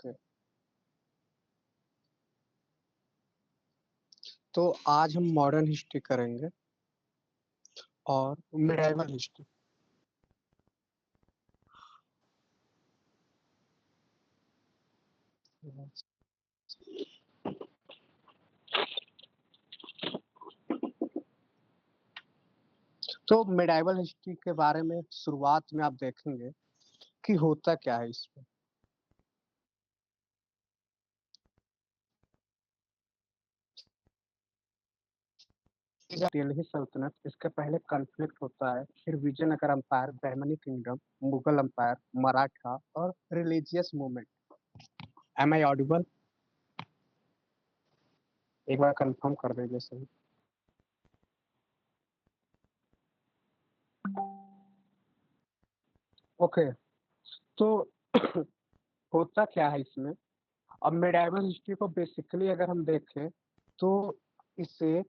Okay. तो आज हम मॉडर्न हिस्ट्री करेंगे और मिडाइवल हिस्ट्री। तो मिडाइवल हिस्ट्री के बारे में शुरुआत में आप देखेंगे कि होता क्या है इसमें। दिल्ली सल्तनत, इसके पहले कॉन्फ्लिक्ट होता है, फिर Vijayanagar empire, Bahmani kingdom, Mughal empire, Maratha और religious movement. Am I audible? एक बार कंफर्म कर दीजिए सही। ओके। तो होता क्या है इसमें। अब मिडाइवल हिस्ट्री को बेसिकली अगर हम देखें तो इसे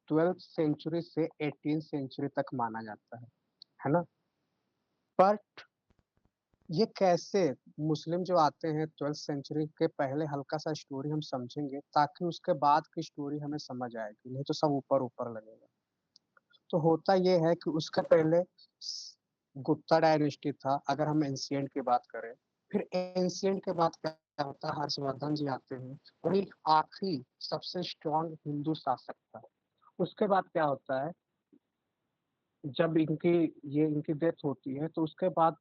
12th सेंचुरी से 18th सेंचुरी तक माना जाता है ना। पर ये कैसे, मुस्लिम जो आते हैं 12th सेंचुरी के पहले हल्का सा स्टोरी हम समझेंगे ताकि उसके बाद की स्टोरी हमें समझ आएगी, नहीं तो सब ऊपर ऊपर लगेगा। तो होता ये है कि उसका पहले गुप्ता डायनेस्टी था अगर हम एंशियंट की बात करें। फिर एंशियंट के बाद क्या होता है, हर्षवर्धन जी आते हैं और एक आखिरी सबसे स्ट्रॉन्ग हिंदू शासक था। उसके बाद क्या होता है, जब इनकी डेथ होती है तो उसके बाद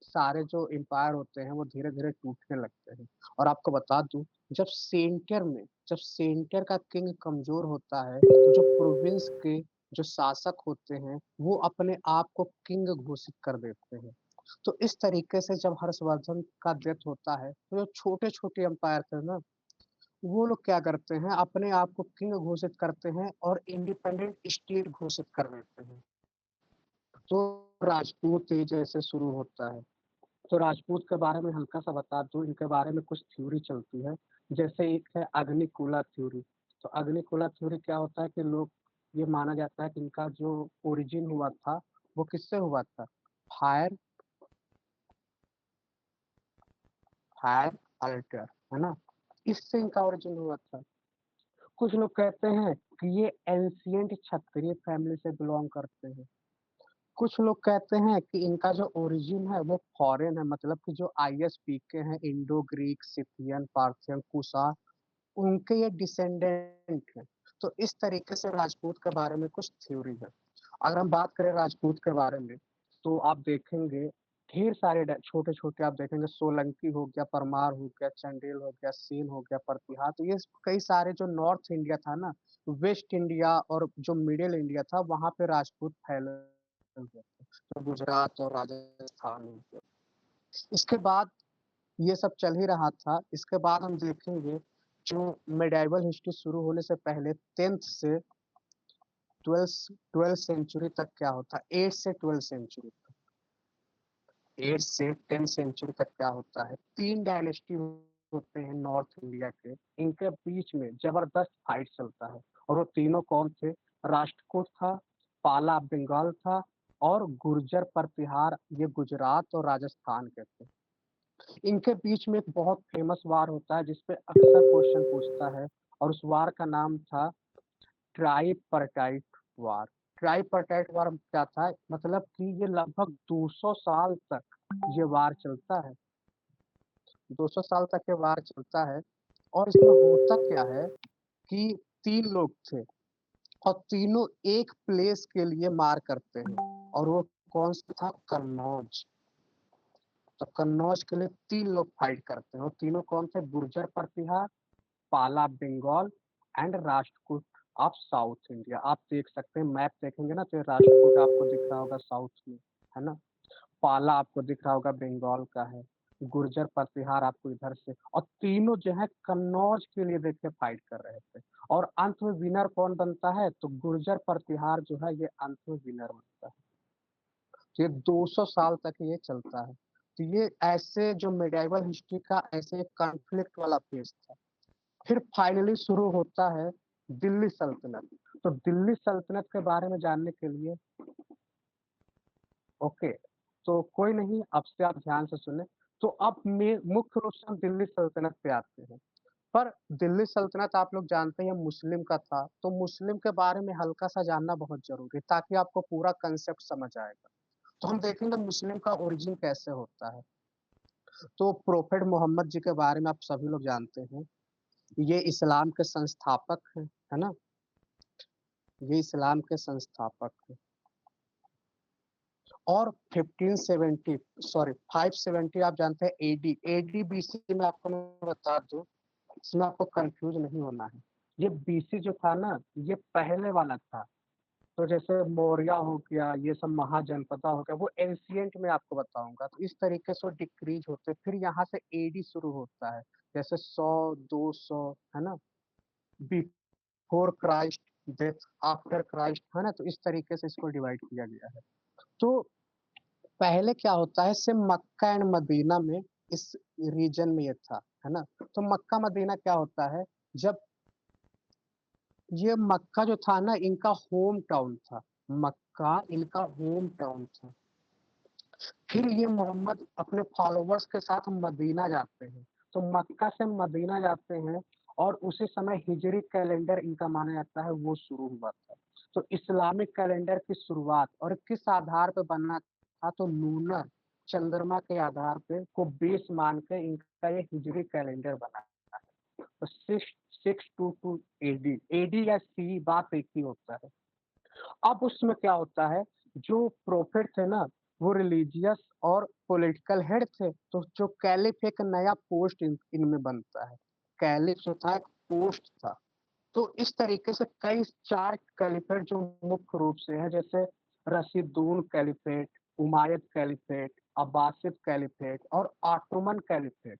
सारे जो एम्पायर होते हैं वो धीरे धीरे टूटने लगते हैं। और आपको बता दूं, जब सेंटर का किंग कमजोर होता है तो जो प्रोविंस के जो शासक होते हैं वो अपने आप को किंग घोषित कर देते हैं। तो इस तरीके से जब हर्षवर्धन का डेथ होता है तो जो छोटे छोटे एम्पायर थे ना, वो लोग क्या करते हैं, अपने आप को किंग घोषित करते हैं और इंडिपेंडेंट स्टेट घोषित कर देते हैं। तो राजपूत एज ऐसे शुरू होता है। तो राजपूत के बारे में हल्का सा बता दूं, इनके बारे में कुछ थ्योरी चलती है। जैसे एक है अग्निकुला थ्योरी। तो अग्निकुला थ्योरी क्या होता है कि लोग ये माना जाता है कि इनका जो ओरिजिन हुआ था वो किससे हुआ था, फायर फायर अल्टर, है ना। इससे इनका ओरिजिन हुआ था। कुछ लोग कहते हैं कि ये एंशियंट क्षत्रिय फैमिली से बिलोंग करते हैं। कुछ लोग कहते हैं कि इनका जो ओरिजिन है वो फॉरेन है, मतलब कि जो आईएसपी के हैं, Indo Greek, Scythian, Parthian, Kushan, उनके ये डिसेंडेंट हैं। तो इस तरीके से राजपूत के बारे में कुछ थ्योरी है। अगर हम बात करें राजपूत के बारे में तो आप देखेंगे ढेर सारे छोटे छोटे आप देखेंगे, सोलंकी हो गया, परमार हो गया, चंदेल हो गया, सेन हो गया, प्रतिहार। तो ये कई सारे जो नॉर्थ इंडिया था ना, वेस्ट इंडिया और जो मिडिल इंडिया था वहां पे राजपूत फैले हुए थे। तो गुजरात और राजस्थान हो गया। इसके बाद ये सब चल ही रहा था। इसके बाद हम देखेंगे जो मेडाइवल हिस्ट्री शुरू होने से पहले 10th से 12th सेंचुरी तक क्या होता है, 8 से 12 सेंचुरी, 8 से 10 सेंचुरी तक क्या होता है, तीन डायनेस्टी होते हैं नॉर्थ इंडिया के। इनके बीच में जबरदस्त फाइट चलता है। और वो तीनों कौन थे, राष्ट्रकूट था, पाला बंगाल था, और गुर्जर प्रतिहार ये गुजरात और राजस्थान के थे। इनके बीच में एक बहुत फेमस वार होता है जिसपे अक्सर क्वेश्चन पूछता है, और उस वार का नाम था ट्राइपर्टाइट वार। ट्राइपर्टाइट वार क्या था, मतलब कि ये लगभग 200 साल तक ये वार चलता है। 200 साल तक ये वार चलता है। और इसमें होता क्या है कि तीन लोग थे और तीनों एक प्लेस के लिए मार करते हैं, और वो कौन सा था, कन्नौज। तो कन्नौज के लिए तीन लोग फाइट करते हैं, और तीनों कौन थे, Gurjara Pratihara, Pala Bengal and Rashtrakuta of south India. आप देख सकते हैं, मैप देखेंगे ना तो ये राष्ट्रकूट आपको दिख रहा होगा साउथ में, है ना। पाला आपको दिख रहा होगा बंगाल का है, गुर्जर प्रतिहार आपको इधर से, और तीनों जो है कन्नौज के लिए देखिए फाइट कर रहे थे। और अंत में विनर कौन बनता है, तो गुर्जर प्रतिहार जो है ये अंत में विनर बनता है। तो ये 200 साल तक ये चलता है। तो ये ऐसे जो मेडाइवल हिस्ट्री का ऐसे कॉन्फ्लिक्ट वाला फेज था। फिर फाइनली शुरू होता है दिल्ली सल्तनत। तो दिल्ली सल्तनत के बारे में जानने के लिए, ओके, तो कोई नहीं, अब से आप ध्यान से सुने। तो अब में मुख्य रूप से हम दिल्ली सल्तनत पे आते हैं। पर दिल्ली सल्तनत आप लोग जानते हैं मुस्लिम का था, तो मुस्लिम के बारे में हल्का-सा जानना बहुत ज़रूरी है ताकि आपको पूरा कांसेप्ट समझ आएगा। तो हम देखेंगे मुस्लिम का ओरिजिन कैसे होता है। तो प्रोफेट मोहम्मद जी के बारे में आप सभी लोग जानते हैं। ये इस्लाम के संस्थापक हैं, है ना? ये इस्लाम के संस्थापक हैं और 1570 सॉरी 570 आप जानते हैं एडी, एडी बीसी में आपको मैं बता दूँ, इसमें आपको कन्फ्यूज़ नहीं होना है। ये बीसी जो था ना, ये पहले वाला था। तो जैसे मौर्य हो गया, ये सब महाजनपदा हो गया, वो एंशिएंट में आपको बताऊँगा। तो इस तरीके से वो डिक्रीज़ होते, फिर यहाँ से एडी शुरू होता है। जैसे 100, 200, है ना? Before Christ, death, after Christ, है ना? तो इस तरीके से इसको डिवाइड किया गया है। तो पहले क्या होता है, सिर्फ़ मक्का एंड मदीना में इस रीजन में ये था, है ना? तो मक्का मदीना क्या होता है, जब ये मक्का जो था ना, इनका होम टाउन था। मक्का इनका होम टाउन था। फिर ये मोहम्मद अपने फॉलोवर्स के साथ मदीना जाते हैं। तो मक्का से मदीना जाते हैं और उसी समय हिजरी कैलेंडर इनका माना जाता है वो शुरू हुआ था। तो इस्लामिक कैलेंडर की शुरुआत और किस आधार पे बना था, तो लूनर चंद्रमा के आधार पे को बेस मान के इनका ये हिजरी कैलेंडर बना है। तो 622 एडी, एडी या सी बात एक ही होता है। अब उसमें क्या होता है, जो प्रोफेट थे ना, वो रिलीजियस और पॉलिटिकल हेड थे, तो जो कैलिफ एक नया पोस्ट इनमें बनता है। कैलिफ जो था एक पोस्ट था। तो इस तरीके से कई 4 कैलिफेट जो मुख्य रूप से हैं, जैसे रशीदून कैलिफेट, उमायद कैलिफेट, अब्बासिद कैलिफेट और ऑटोमन कैलिफेट।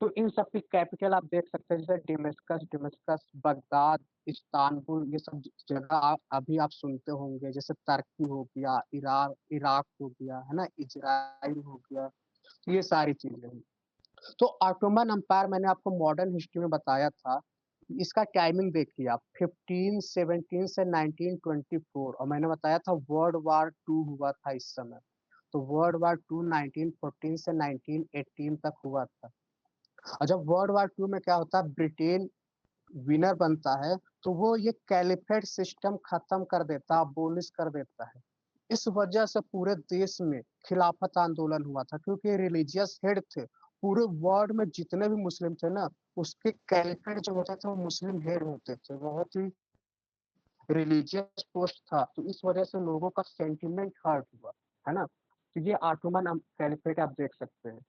तो इन सब की कैपिटल आप देख सकते हैं, जैसे डेमेस्कस, बगदाद, इस्तांबुल, ये सब जगह आप अभी आप सुनते होंगे, जैसे तुर्की हो गया, इराक हो गया, है ना? इज़राइल हो गया, तो ये सारी चीज़ें हैं। तो ऑटोमन एम्पायर मैंने आपको मॉडर्न हिस्ट्री में बताया था, इसका टाइमिंग देखिए आप 1517 से 1924 और मैंने बताया था वर्ल्ड वार 2 हुआ था इस समय। तो वर्ल्ड वार 2 1914 से 1918 तक हुआ था। और जब वर्ल्ड वार 2 में क्या होता है, ब्रिटेन विनर बनता है, तो वो ये कैलिफेट सिस्टम खत्म कर देता, अबोलिश कर देता है। इस वजह से पूरे देश में खिलाफत आंदोलन हुआ था, क्योंकि रिलीजियस हेड थे। पूरे वर्ल्ड में जितने भी मुस्लिम थे ना, उसके कैलिफेट जो होते थे वो मुस्लिम हेड होते थे। बहुत ही रिलीजियस पोस्ट था, तो इस वजह से लोगों का सेंटिमेंट हर्ट हुआ, है ना? तो ये ऑटोमन कैलिफेट आप देख सकते हैं।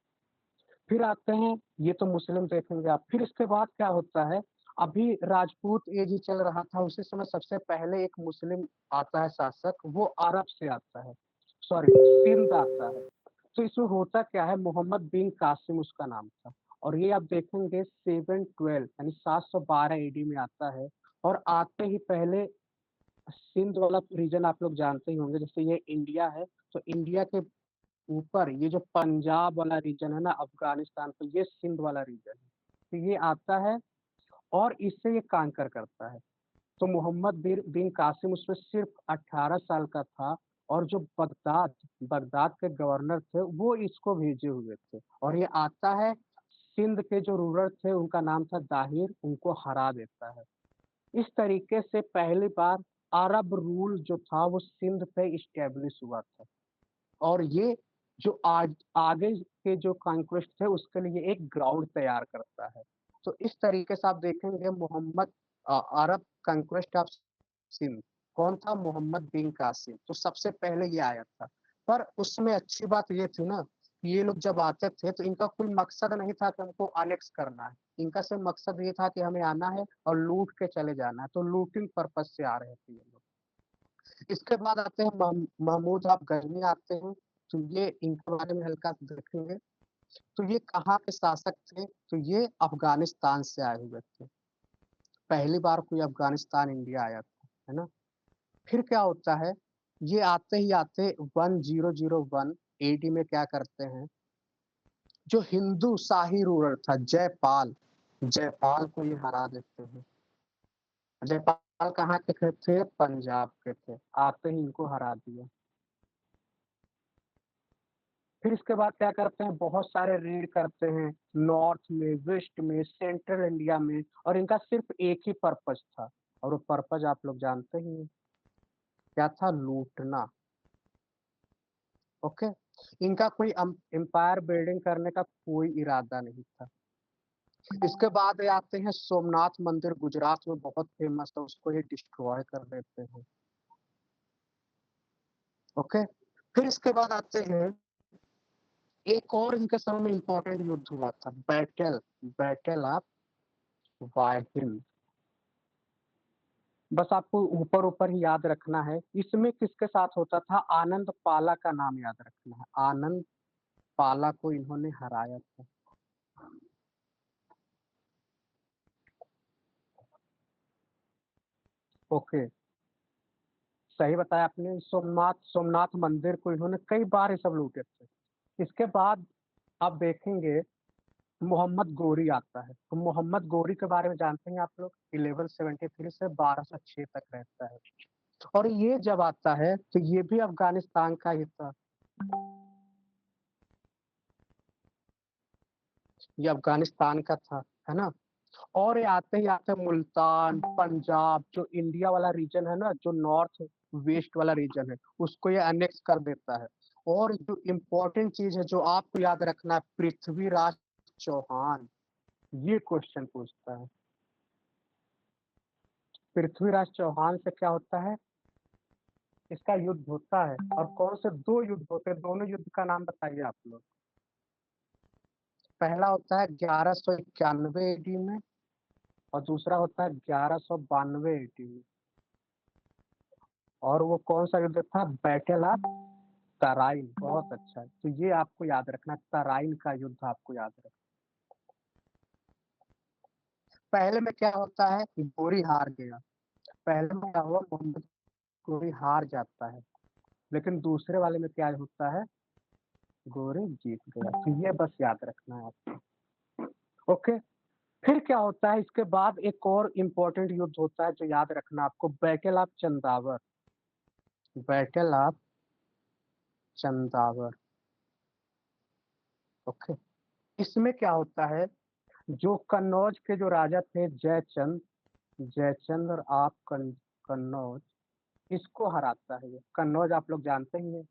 फिर आते हैं, ये तो मुस्लिम देखेंगे आप। फिर इसके बाद क्या होता है, अभी राजपूत एज ही चल रहा था, उसी समय सबसे पहले एक मुस्लिम आता है शासक, वो अरब से आता है, सॉरी सिंध आता है। तो इसमें होता क्या है, मोहम्मद बिन कासिम उसका नाम था और ये आप देखेंगे 712 यानी 712 एडी में आता है। और आते ही पहले सिंध वाला रीजन आप लोग जानते ही होंगे, जैसे ये इंडिया है, तो इंडिया के ऊपर ये जो पंजाब वाला रीजन है ना, अफ़गानिस्तान, तो ये सिंध वाला रीजन है। तो ये आता है और इससे ये कांकर करता है। तो मोहम्मद बिन कासिम उसमें सिर्फ़ 18 साल का था और जो बगदाद के गवर्नर थे, वो इसको भेजे हुए थे और ये आता है, सिंध के जो रूलर थे, उनका नाम था दाहिर, उनको हरा देता है। इस तरीके से पहली बार अरब रूल जो था, वो सिंध पे इस्टैब्लिश हुआ था। और ये जो आज आगे के जो कॉन्क्वेस्ट थे उसके लिए एक ग्राउंड तैयार करता है। तो इस तरीके से आप देखेंगे मोहम्मद अरब कॉन्क्वेस्ट ऑफ सिंध कौन था? मोहम्मद बिन कासिम। तो सबसे पहले ये आया था। पर उसमें अच्छी बात ये थी ना, ये लोग जब आते थे तो इनका कोई मकसद नहीं था कि हमको अनेक्स करना है। इनका सिर्फ मकसद ये था कि हमें आना है और लूट के चले जाना है। तो लूटिंग पर्पज़ से आ रहे थे ये लोग। इसके बाद आते हैं महमूद आप गजनी आते हैं, तो ये इनके बारे में हल्का देखेंगे। तो ये कहाँ के शासक थे? तो ये अफ़गानिस्तान से आए हुए थे। पहली बार कोई अफ़गानिस्तान इंडिया आया था, है ना? फिर क्या होता है, ये आते ही आते 1001 एडी में क्या करते हैं, जो हिंदू शाही रूलर था जयपाल को ये हरा देते हैं। जयपाल कहाँ के थे? पंजाब के थे। आते ही इनको हरा दिया। फिर इसके बाद क्या करते हैं, बहुत सारे रेड करते हैं नॉर्थ में, वेस्ट में, सेंट्रल इंडिया में, और इनका सिर्फ एक ही पर्पज था, और वो पर्पज आप लोग जानते ही हैं, क्या था? लूटना। ओके। इनका कोई एम्पायर बिल्डिंग करने का कोई इरादा नहीं था। इसके बाद ये आते हैं सोमनाथ मंदिर, गुजरात में बहुत फेमस है, उसको ये डिस्ट्रॉय कर देते हैं। ओके। फिर इसके बाद आते हैं, एक और इनके समय में इंपॉर्टेंट युद्ध हुआ था, बैटल बैटल ऑफ वाहिल। बस आपको ऊपर ऊपर ही याद रखना है। इसमें किसके साथ होता था? आनंद पाला का नाम याद रखना है, आनंद पाला को इन्होंने हराया था। ओके, सही बताया आपने। सोमनाथ सोमनाथ मंदिर को इन्होंने कई बार ये सब लूटे थे। इसके बाद आप देखेंगे मोहम्मद गोरी आता है। तो मोहम्मद गोरी के बारे में जानते हैं आप लोग? 1173 से 1206 तक रहता है, और ये जब आता है तो ये भी अफगानिस्तान का ही था। ये अफगानिस्तान का था, है ना? और ये आते ही मुल्तान, पंजाब, जो इंडिया वाला रीजन है ना, जो नॉर्थ वेस्ट वाला रीजन है, उसको ये अनेक्स कर देता है। और जो इम्पोर्टेंट चीज है जो आपको याद रखना है, पृथ्वीराज चौहान ये क्वेश्चन पूछता है। पृथ्वीराज चौहान से क्या होता है? इसका युद्ध होता है, और कौन से दो युद्ध होते हैं? दोनों युद्ध का नाम बताइए आप लोग। पहला होता है 1191 एडी में, और दूसरा होता है 1192 एडी में। और वो कौन सा युद्ध था? Battle of Tarain. बहुत अच्छा है, तो ये आपको याद रखना, तराइन का युद्ध आपको याद रखना। पहले में क्या होता है? गोरी हार गया। पहले में क्या हुआ? मोहम्मद गोरी हार जाता है, लेकिन दूसरे वाले में क्या होता है? गोरी जीत गया। तो ये बस याद रखना है आपको। ओके। फिर क्या होता है? इसके बाद एक और इम्पोर्टेंट युद्ध होता है जो याद रखना आपको, battle of Chandawar. Battle of Chandawar. Okay. इसमें क्या होता है? जो कन्नौज के जो राजा थे, जयचंद, जयचंद्र आप कन्नौज, इसको हराता है। ये कन्नौज आप लोग जानते ही हैं,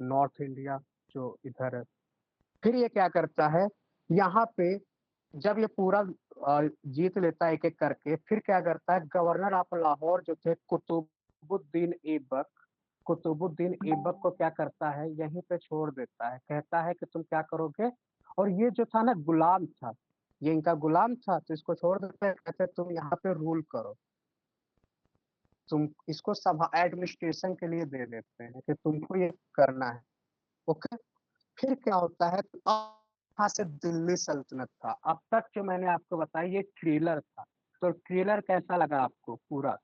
नॉर्थ इंडिया जो इधर है। फिर ये क्या करता है? यहाँ पे जब ये पूरा जीत लेता है एक एक करके, फिर क्या करता है? गवर्नर ऑफ लाहौर जो थे कुतुबुद्दीन ऐबक, कुतुबुद्दीन ऐबक को क्या करता है? यहीं पे छोड़ देता है, कहता है कि तुम क्या करोगे? और ये जो था ना, गुलाम था, ये इनका गुलाम था, तो इसको छोड़ देते हैं, कहते हैं तुम यहाँ पे रूल करो। तुम इसको सभा एडमिनिस्ट्रेशन के लिए दे देते हैं कि तुमको ये करना है। ओके। फिर क्या होता है? तो यहाँ से दिल्ली सल्तनत था। अब तक जो मैंने आपको बताया ये थ्रिलर था, तो थ्रिलर कैसा लगा आपको पूरा?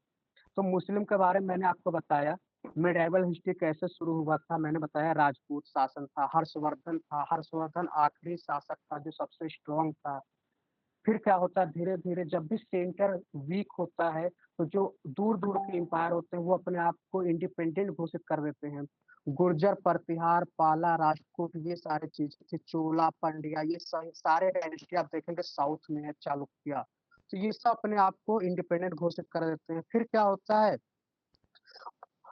तो मुस्लिम के बारे में मैंने आपको बताया, मिडाइवल हिस्ट्री कैसे शुरू हुआ था मैंने बताया, राजपूत शासन था, हर्षवर्धन था, हर्षवर्धन आखिरी शासक था जो सबसे स्ट्रॉन्ग था। फिर क्या होता है? धीरे धीरे जब भी सेंटर वीक होता है, तो जो दूर दूर के एम्पायर होते हैं वो अपने आप को इंडिपेंडेंट घोषित कर देते हैं। गुर्जर, प्रतिहार, पाला, राजपूत, ये सारी चीजें थी, चोला, पंड्या, ये सारे डायनेस्टी आप देखेंगे साउथ में है, चालुक्य, तो ये सब अपने आप को इंडिपेंडेंट घोषित कर देते हैं। फिर क्या होता है?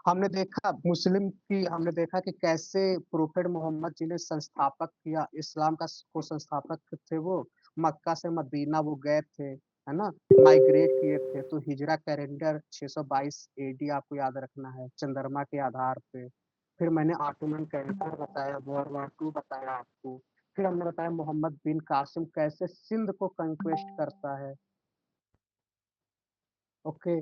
हमने देखा कि कैसे प्रोफेट मोहम्मद जी ने संस्थापक किया इस्लाम का, को संस्थापक थे वो, मक्का से मदीना वो गए थे, है ना, माइग्रेट किए थे। तो हिजरा कैलेंडर 622 एडी आपको याद रखना है, चंद्रमा के आधार पे। फिर मैंने ऑटोमन कैलेंडर बताया, वर्ल्ड 2 बताया आपको। फिर हमने बताया मोहम्मद बिन कासिम कैसे सिंध को कंक्वेस्ट करता है। ओके।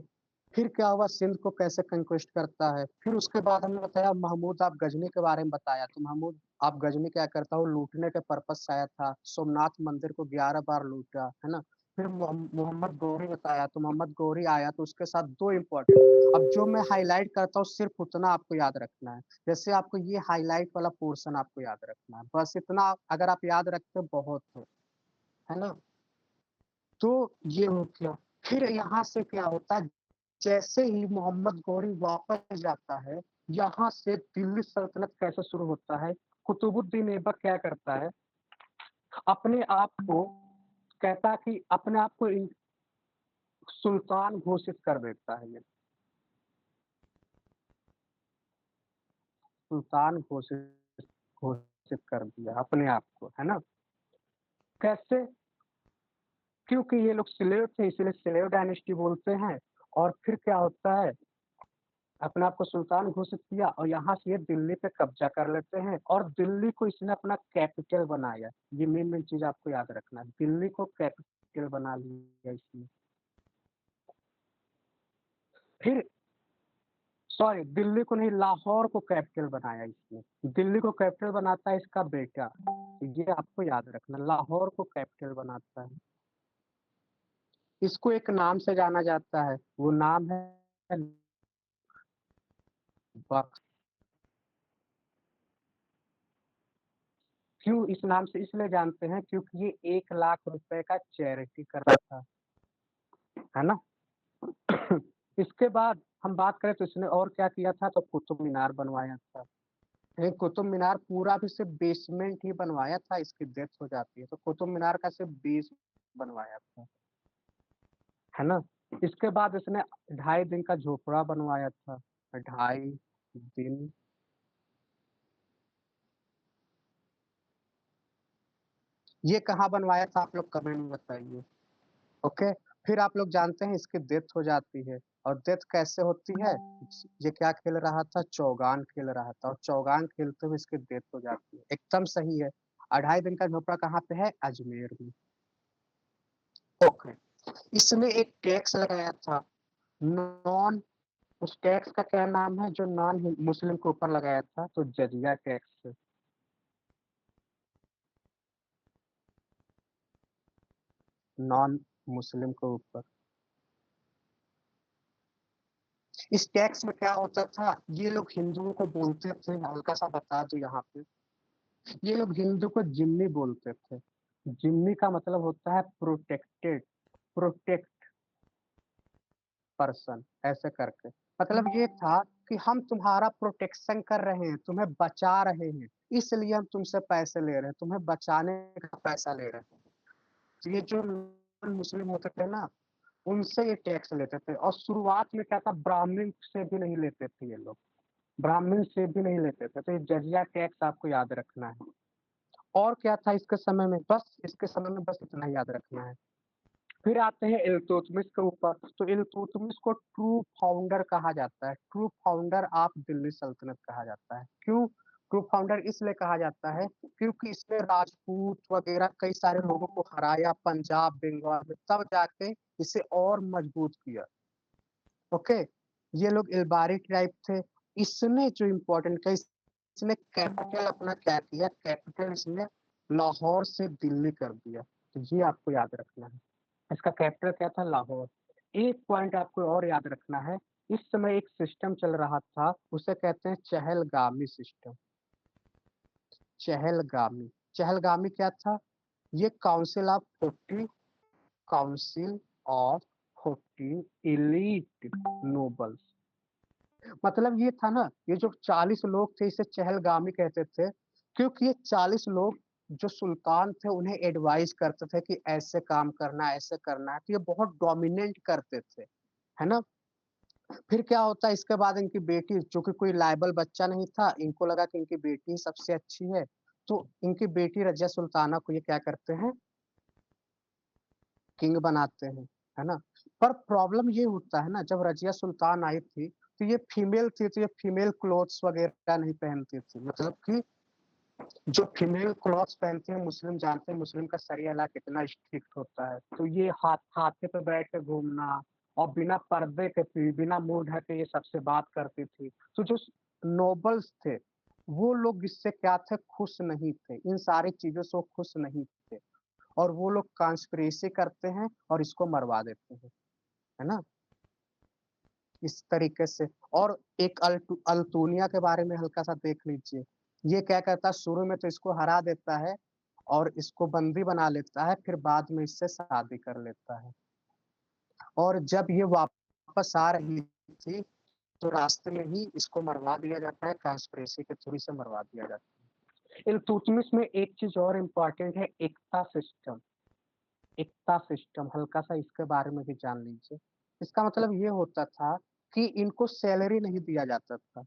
फिर क्या हुआ? सिंध को कैसे कंक्वेस्ट करता है। फिर उसके बाद हमने बताया महमूद आप गजनी के बारे में बताया, तो महमूद आप गजनी क्या करता हो? लूटने के पर्पज से आया था, सोमनाथ मंदिर को 11 बार लूटा, है ना। फिर मोहम्मद गौरी बताया, तो मोहम्मद गौरी आया तो उसके साथ दो इम्पोर्टेंट, अब जो मैं हाईलाइट करता हूँ सिर्फ उतना आपको याद रखना है। जैसे आपको ये हाईलाइट वाला पोर्शन आपको याद रखना है, बस इतना अगर आप याद रखते हो बहुत है ना। तो ये हो गया। फिर यहाँ से क्या होता है? जैसे ही मोहम्मद गौरी वापस जाता है, यहाँ से दिल्ली सल्तनत कैसे शुरू होता है? कुतुबुद्दीन ऐबक क्या करता है, अपने आप को कहता कि अपने आप को सुल्तान घोषित कर देता है ये। सुल्तान घोषित घोषित कर दिया अपने आप को, है ना? कैसे? क्योंकि ये लोग स्लेव थे इसलिए स्लेव डायनेस्टी बोलते हैं। और फिर क्या होता है, अपने आप को सुल्तान घोषित किया और यहाँ से ये दिल्ली पे कब्जा कर लेते हैं और दिल्ली को इसने अपना कैपिटल बनाया। ये मेन चीज आपको याद रखना है, दिल्ली को कैपिटल बना लिया इसने। फिर सॉरी, दिल्ली को नहीं, लाहौर को कैपिटल बनाया इसने। दिल्ली को कैपिटल बनाता है इसका बेटा, ये आपको याद रखना, लाहौर को कैपिटल बनाता है। इसको एक नाम से जाना जाता है, वो नाम है बख्श। क्यों इस नाम से इसलिए जानते हैं, क्योंकि ये 1 लाख रुपए का चैरिटी कर रहा था, है ना? इसके बाद हम बात करें तो इसने और क्या किया था, तो कुतुब मीनार बनवाया था। लेकिन कुतुब मीनार पूरा भी सिर्फ बेसमेंट ही बनवाया था, इसकी डेथ हो जाती है तो कुतुब मीनार का सिर्फ बेस बनवाया था, है ना? इसके बाद इसने 2.5 दिन का झोपड़ा बनवाया था। 2.5 दिन। ये कहाँ बनवाया था आप लोग कमेंट में बताइए। ओके। फिर आप लोग जानते हैं इसकी डेथ हो जाती है। और डेथ कैसे होती है, ये क्या खेल रहा था, चौगान खेल रहा था और चौगान खेलते हुए इसकी डेथ हो जाती है। एकदम सही है। 2.5 दिन का झोपड़ा कहाँ पे है, अजमेर में। ओके। इसने एक टैक्स लगाया था, नॉन, उस टैक्स का क्या नाम है जो नॉन मुस्लिम के ऊपर लगाया था, तो जजिया टैक्स। नॉन मुस्लिम के ऊपर। इस टैक्स में क्या होता था, ये लोग हिंदुओं को बोलते थे, हल्का सा बता दो यहाँ पे, ये लोग हिंदू को जिम्मी बोलते थे। जिम्मी का मतलब होता है प्रोटेक्टेड, प्रोटेक्ट पर्सन, ऐसे करके। मतलब ये था कि हम तुम्हारा प्रोटेक्शन कर रहे हैं, तुम्हें बचा रहे हैं, इसलिए हम तुमसे पैसे ले रहे हैं, तुम्हें बचाने का पैसा ले रहे हैं। तो ये जो नॉन मुस्लिम होते थे ना, उनसे ये टैक्स लेते थे। और शुरुआत में क्या था, ब्राह्मण से भी नहीं लेते थे ये लोग, ब्राह्मण से भी नहीं लेते थे। तो ये जजिया टैक्स आपको याद रखना है। और क्या था इसके समय में, बस इसके समय में बस इतना याद रखना है। फिर आते हैं इल्तुतमिश के ऊपर। तो इल्तुतमिश को ट्रू फाउंडर कहा जाता है, ट्रू फाउंडर ऑफ दिल्ली सल्तनत कहा जाता है। क्यों ट्रू फाउंडर इसलिए कहा जाता है, क्योंकि इसने राजपूत वगैरह कई सारे लोगों को हराया पंजाब बंगाल में, तब जाके इसे और मजबूत किया। ओके। ये लोग इलबारी ट्राइब थे। इसने जो इम्पोर्टेंट है, इसने कैपिटल अपना क्या किया, कैपिटल इसने लाहौर से दिल्ली कर दिया। तो ये आपको याद रखना है, इसका कैपिटल क्या था, लाहौर। एक पॉइंट आपको और याद रखना है, इस समय एक सिस्टम चल रहा था, उसे कहते हैं चहलगामी सिस्टम। चहलगामी, चहलगामी क्या था, ये काउंसिल ऑफ 14 इलीट नोबल्स। मतलब ये था ना, ये जो 40 लोग थे इसे चहलगामी कहते थे, क्योंकि ये 40 लोग जो सुल्तान थे उन्हें एडवाइस करते थे कि ऐसे काम करना, ऐसे करना है, तो ये बहुत डोमिनेट करते थे, है ना? फिर क्या होता है, इसके बाद इनकी बेटी, चूंकि कोई लायबल बच्चा नहीं था, इनको लगा कि इनकी बेटी सबसे अच्छी है, तो इनकी बेटी रजिया सुल्ताना को ये क्या करते हैं, किंग बनाते हैं, है ना? पर प्रॉब्लम ये होता है ना, जब रजिया सुल्तान आई थी तो ये फीमेल थी, तो ये फीमेल क्लोथ्स वगैरह नहीं पहनती थी। मतलब कि जो फीमेल क्लॉथ्स पहनते हैं, मुस्लिम जानते हैं मुस्लिम का शरिया कितना स्ट्रिक्ट होता है, तो ये हाथे पे बैठ के घूमना और बिना पर्दे के, बिना मुंह ढके ये सबसे बात करती थी। तो जो नोबल्स थे वो लोग इससे क्या थे, खुश नहीं थे, इन सारी चीजों से वो खुश नहीं थे, और वो लोग कॉन्स्पिरेसी करते हैं और इसको मरवा देते हैं, है ना? इस तरीके से। और एक अल्तुनिया के बारे में हल्का सा देख लीजिए। ये क्या करता है, शुरू में तो इसको हरा देता है और इसको बंदी बना लेता है, फिर बाद में इससे शादी कर लेता है। और जब ये वापस आ रही थी तो रास्ते में ही इसको मरवा दिया जाता है, कॉन्स्पिरेसी के थ्रू से मरवा दिया जाता है। इल्तुतमिश में एक चीज़ और इम्पोर्टेंट है, एकता सिस्टम। एकता सिस्टम, हल्का-सा इसके बारे में भी जान लीजिए। इसका मतलब ये होता था कि इनको सैलरी नहीं दिया जाता था।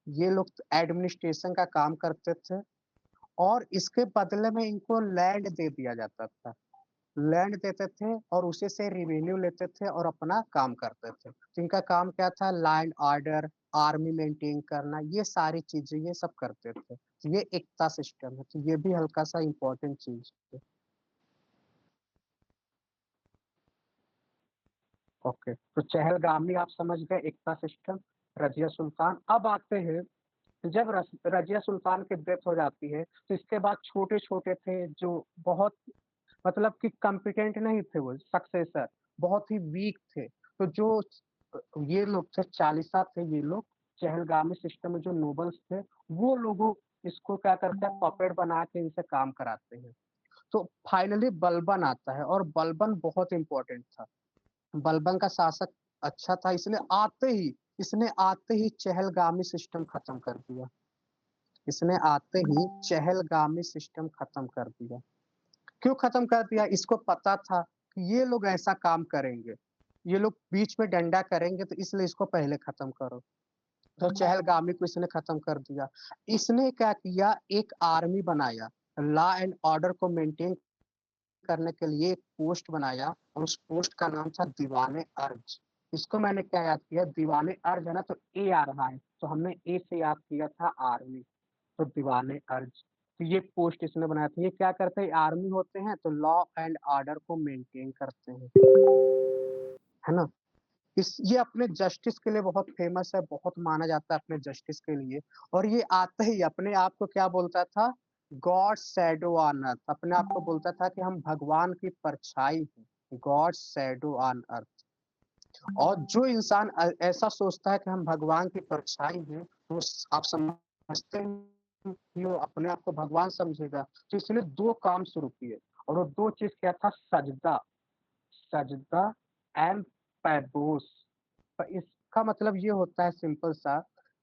ये लोग एडमिनिस्ट्रेशन का काम करते थे और इसके बदले में इनको लैंड दे दिया जाता था। लैंड देते थे और उसी से रेवेन्यू लेते थे और अपना काम करते थे। तो इनका काम क्या था? लैंड ऑर्डर, आर्मी मेंटेन करना, ये सारी चीज़ें ये सब करते थे। तो ये एकता सिस्टम है, तो ये भी हल्का-सा इम्पोर्टेंट चीज़ है। ओके, तो चहलगामी आप समझ गए, एकता सिस्टम, रज़िया सुल्तान। अब आते हैं, जब रज़िया सुल्तान की डेथ हो जाती है, तो इसके बाद छोटे-छोटे थे जो बहुत मतलब कि कॉम्पिटेंट नहीं थे वो सक्सेसर, बहुत ही वीक थे। तो जो ये लोग थे, चालीसा थे ये लोग, चहलगामी सिस्टम में जो नोबल्स थे, वो लोगों इसको क्या करते हैं, पपेट बना के इनसे काम कराते हैं। तो फाइनली बलबन आता है और बलबन बहुत इम्पोर्टेंट था। बलबन का शासक अच्छा था, इसने आते ही चहलगामी सिस्टम खत्म कर दिया। इसने आते ही चहलगामी सिस्टम खत्म कर दिया। क्यों खत्म कर दिया? इसको पता था कि ये लोग ऐसा काम करेंगे। ये लोग बीच में डंडा करेंगे, तो इसलिए इसको पहले खत्म करो। तो चहलगामी को इसने खत्म कर दिया। इसने क्या किया, एक आर्मी बनाया, लॉ एंड ऑर्डर को मेंटेन करने के लिए एक पोस्ट बनाया और उस पोस्ट का नाम था दीवान-ए-अर्ज। इसको मैंने क्या याद किया, दीवान-ए-अर्ज है ना, तो ए आ रहा है, तो हमने ए से याद किया था आर्मी, तो दीवान-ए-अर्ज। तो ये पोस्ट इसने बनाया था। ये क्या करते हैं, आर्मी होते हैं तो लॉ एंड ऑर्डर को मेंटेन करते हैं, है ना? ये अपने जस्टिस के लिए बहुत फेमस है, बहुत माना जाता है अपने जस्टिस के लिए। और ये आते ही अपने आप को क्या बोलता था, गॉड्स शैडो ऑन अर्थ, अपने आप को बोलता था कि हम भगवान की परछाई हैं, गॉड्स शैडो ऑन अर्थ। और जो इंसान ऐसा सोचता है कि हम भगवान की परछाई हैं, तो आप समझते हैं कि वो अपने आप को भगवान समझेगा। तो इसने 2 काम शुरू किए और वो 2 चीज़ क्या था, सजदा, सजदा एंड पैबोस। तो इसका मतलब ये होता है सिंपल सा,